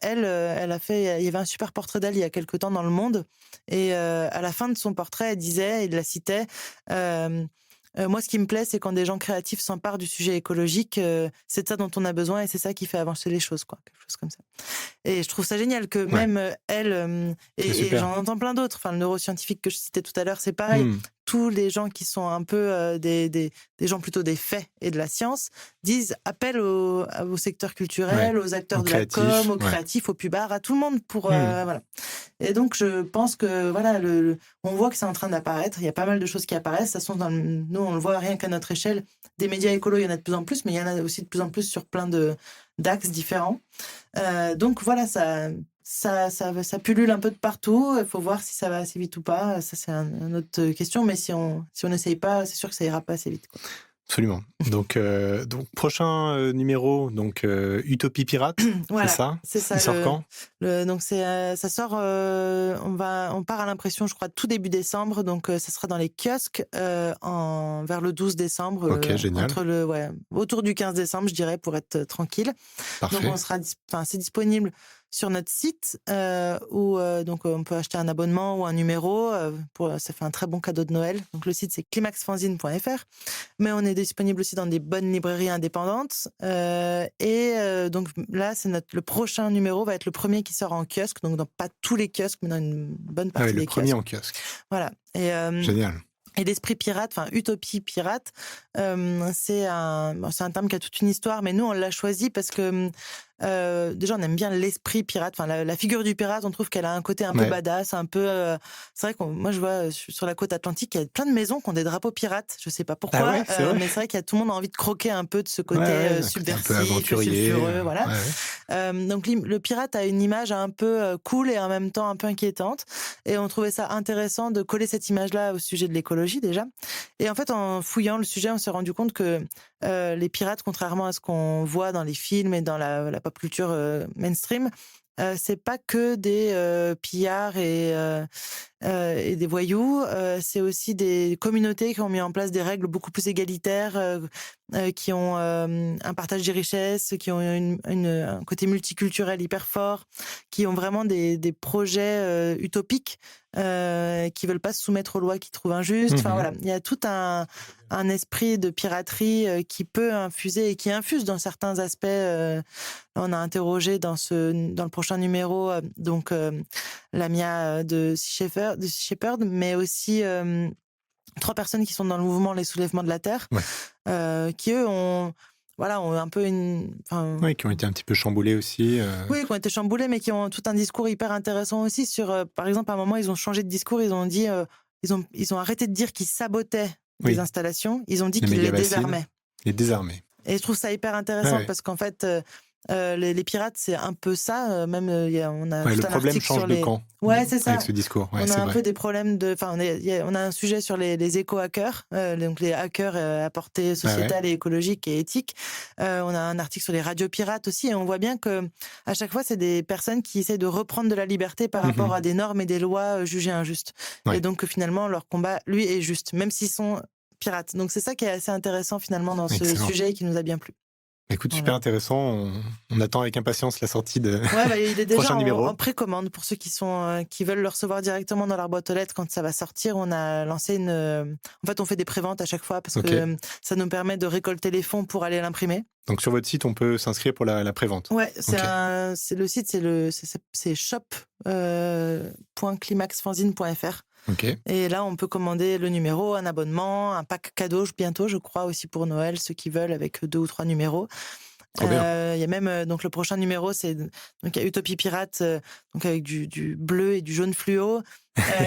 Elle a fait, il y avait un super portrait d'elle il y a quelque temps dans Le Monde, et à la fin de son portrait, elle disait, il la citait, moi, ce qui me plaît, c'est quand des gens créatifs s'emparent du sujet écologique. C'est de ça dont on a besoin et c'est ça qui fait avancer les choses, quoi. Quelque chose comme ça. Et je trouve ça génial que même elle, et j'en entends plein d'autres. Enfin, le neuroscientifique que je citais tout à l'heure, c'est pareil. Tous les gens qui sont un peu des gens plutôt des faits et de la science appellent au secteur culturel, aux acteurs de la com, aux créatifs, aux pubards, à tout le monde pour voilà. Et donc je pense que voilà, on voit que c'est en train d'apparaître. Il y a pas mal de choses qui apparaissent. Ça sont nous on le voit rien qu'à notre échelle. Des médias écolos, il y en a de plus en plus, mais il y en a aussi de plus en plus sur plein d'axes différents. Donc voilà, ça pullule un peu de partout. Il faut voir si ça va assez vite ou pas. Ça, c'est une autre question. Mais si on n'essaye pas, c'est sûr que ça ira pas assez vite, quoi. Absolument. Donc prochain numéro, Utopie Pirate, voilà, c'est ça. Il sort quand? Donc ça sort. On part à l'impression, je crois, tout début décembre. Donc ça sera dans les kiosques vers le 12 décembre. Ok, génial. Autour du 15 décembre, je dirais, pour être tranquille. Parfait. Donc c'est disponible sur notre site où donc on peut acheter un abonnement ou un numéro. Ça fait un très bon cadeau de Noël. Donc le site c'est climaxfanzine.fr, mais on est disponible aussi dans des bonnes librairies indépendantes. Donc là, le prochain numéro va être le premier qui sort en kiosque, donc dans pas tous les kiosques, mais dans une bonne partie des kiosques. Le premier en kiosque. Voilà. Et, génial. Et l'esprit pirate, Utopie pirate, c'est un terme qui a toute une histoire, mais nous on l'a choisi parce que déjà, on aime bien l'esprit pirate, enfin la figure du pirate, on trouve qu'elle a un côté un peu badass, un peu... c'est vrai que moi, je vois sur la côte atlantique, il y a plein de maisons qui ont des drapeaux pirates. Je sais pas pourquoi, ouais, c'est vrai. mais c'est vrai qu'il y a tout le monde a envie de croquer un peu de ce côté Un côté un peu subversif, aventurier. sulfureux, voilà. Donc le pirate a une image un peu cool et en même temps un peu inquiétante. Et on trouvait ça intéressant de coller cette image-là au sujet de l'écologie déjà. Et en fait, en fouillant le sujet, on s'est rendu compte que les pirates, contrairement à ce qu'on voit dans les films et dans la pop culture mainstream, c'est pas que des pillards et des voyous. C'est aussi des communautés qui ont mis en place des règles beaucoup plus égalitaires, qui ont un partage des richesses, qui ont un côté multiculturel hyper fort, qui ont vraiment des projets utopiques, qui veulent pas se soumettre aux lois qu'ils trouvent injustes. Enfin voilà, il y a tout un esprit de piraterie qui peut infuser et qui infuse dans certains aspects. On a interrogé dans le prochain numéro donc Lamia de Sea Shepherd, mais aussi 3 personnes qui sont dans le mouvement Les Soulèvements de la Terre, qui eux ont un peu qui ont été un petit peu chamboulés aussi. Oui, qui ont été chamboulés, mais qui ont tout un discours hyper intéressant aussi sur, par exemple, à un moment, ils ont changé de discours, ils ont dit, ils ont arrêté de dire qu'ils sabotaient des installations, ils ont dit qu'ils les désarmaient. Les désarmaient. Et je trouve ça hyper intéressant parce qu'en fait, les pirates, c'est un peu ça. Même, on a le problème change de camp. Ouais, c'est ça. Avec ce discours. On a un peu des problèmes on a un sujet sur les éco-hackers, donc les hackers à portée sociétale et écologique et éthique. On a un article sur les radios pirates aussi, et on voit bien que à chaque fois, c'est des personnes qui essaient de reprendre de la liberté par rapport à des normes et des lois jugées injustes. Et donc finalement, leur combat, lui, est juste, même s'ils sont pirates. Donc c'est ça qui est assez intéressant finalement dans ce sujet et qui nous a bien plu. Écoute, super intéressant. On attend avec impatience la sortie de il est déjà prochain numéro. En précommande pour ceux qui veulent le recevoir directement dans leur boîte aux lettres quand ça va sortir. On a lancé en fait, on fait des préventes à chaque fois parce que ça nous permet de récolter les fonds pour aller l'imprimer. Donc sur votre site, on peut s'inscrire pour la prévente. Ouais, c'est le site, c'est shop.climaxfanzine.fr. Et là, on peut commander le numéro, un abonnement, un pack cadeau bientôt, je crois, aussi pour Noël, ceux qui veulent, avec 2 ou 3 numéros. Il y a même donc le prochain numéro, c'est donc il y a Utopie Pirate, donc avec du bleu et du jaune fluo,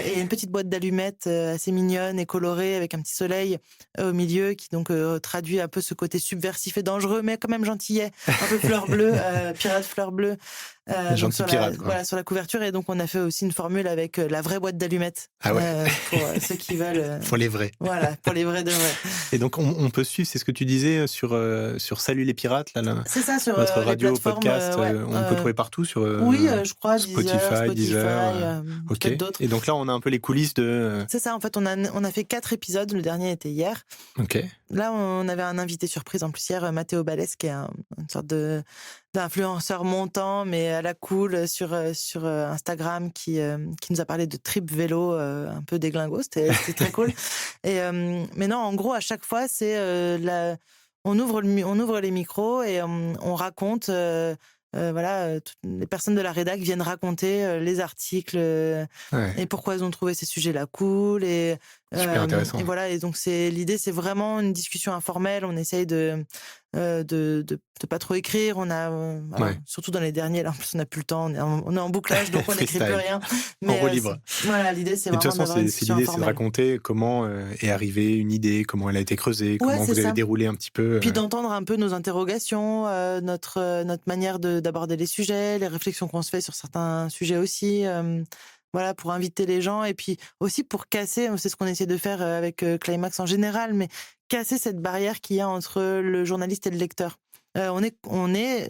et une petite boîte d'allumettes assez mignonne et colorée avec un petit soleil au milieu qui donc traduit un peu ce côté subversif et dangereux, mais quand même gentillet, un peu fleur bleue, pirate fleur bleue. Donc sur la couverture. Et donc on a fait aussi une formule avec la vraie boîte d'allumettes pour ceux qui veulent. Pour les vrais. Voilà, pour les vrais de vrais. Et donc on peut suivre, c'est ce que tu disais sur Salut les pirates, là, c'est ça, sur votre radio, les podcast, on peut trouver partout sur je crois Spotify, Deezer, peut-être d'autres. Et donc là on a un peu les coulisses de. C'est ça, en fait on a fait 4 épisodes, le dernier était hier. Là on avait un invité surprise en plus hier, Mathéo Balès, qui est une sorte d'influenceur montant mais à la cool sur Instagram qui nous a parlé de trip vélo un peu déglingo, c'était très cool. Et mais non, en gros à chaque fois c'est on ouvre les micros et on raconte les personnes de la rédac viennent raconter les articles et pourquoi ils ont trouvé ces sujets-là cool et super intéressant. Et voilà, et donc l'idée, c'est vraiment une discussion informelle. On essaye de pas trop écrire. Surtout dans les derniers, là en plus on n'a plus le temps. On est en bouclage, donc on n'écrit plus rien. Mais en roue libre. Voilà, l'idée c'est vraiment d'avoir une discussion l'idée, informelle. c'est de raconter comment est arrivée une idée, comment elle a été creusée, comment vous avez déroulé un petit peu. Puis d'entendre un peu nos interrogations, notre manière d'aborder les sujets, les réflexions qu'on se fait sur certains sujets aussi. Voilà, pour inviter les gens et puis aussi pour casser, c'est ce qu'on essaie de faire avec Climax en général, mais casser cette barrière qu'il y a entre le journaliste et le lecteur. Nous, on est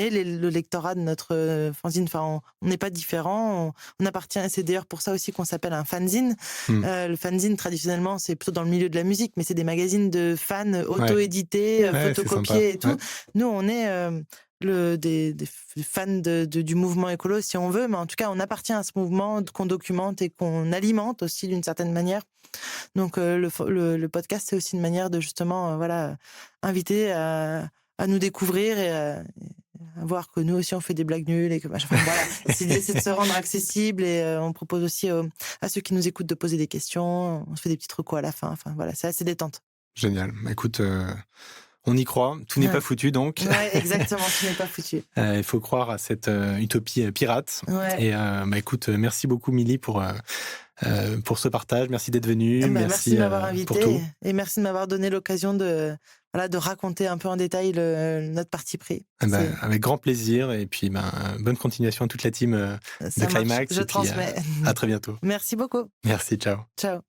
le lectorat de notre fanzine. Enfin, on n'est pas différents. On appartient. C'est d'ailleurs pour ça aussi qu'on s'appelle un fanzine. Le fanzine, traditionnellement, c'est plutôt dans le milieu de la musique, mais c'est des magazines de fans auto-édités, photocopiés et tout. Nous, on est des fans du mouvement écolo, si on veut, mais en tout cas, on appartient à ce mouvement qu'on documente et qu'on alimente aussi d'une certaine manière. Donc, le podcast, c'est aussi une manière de justement, inviter à nous découvrir et à voir que nous aussi, on fait des blagues nulles et que voilà. L'idée, c'est de se rendre accessible et on propose aussi à ceux qui nous écoutent de poser des questions. On se fait des petits recos à la fin. Enfin, voilà, c'est assez détente. Génial. Écoute, On y croit. Tout n'est pas foutu, donc. Ouais, exactement. Tout n'est pas foutu. Il faut croire à cette utopie pirate. Ouais. Et écoute, merci beaucoup, Milly, pour ce partage. Merci d'être venue. Merci de m'avoir invité pour tout. et merci de m'avoir donné l'occasion de raconter un peu en détail notre parti pris. Avec grand plaisir. Et puis, bonne continuation à toute la team de Climax. Je transmets. À très bientôt. Merci beaucoup. Merci, ciao. Ciao.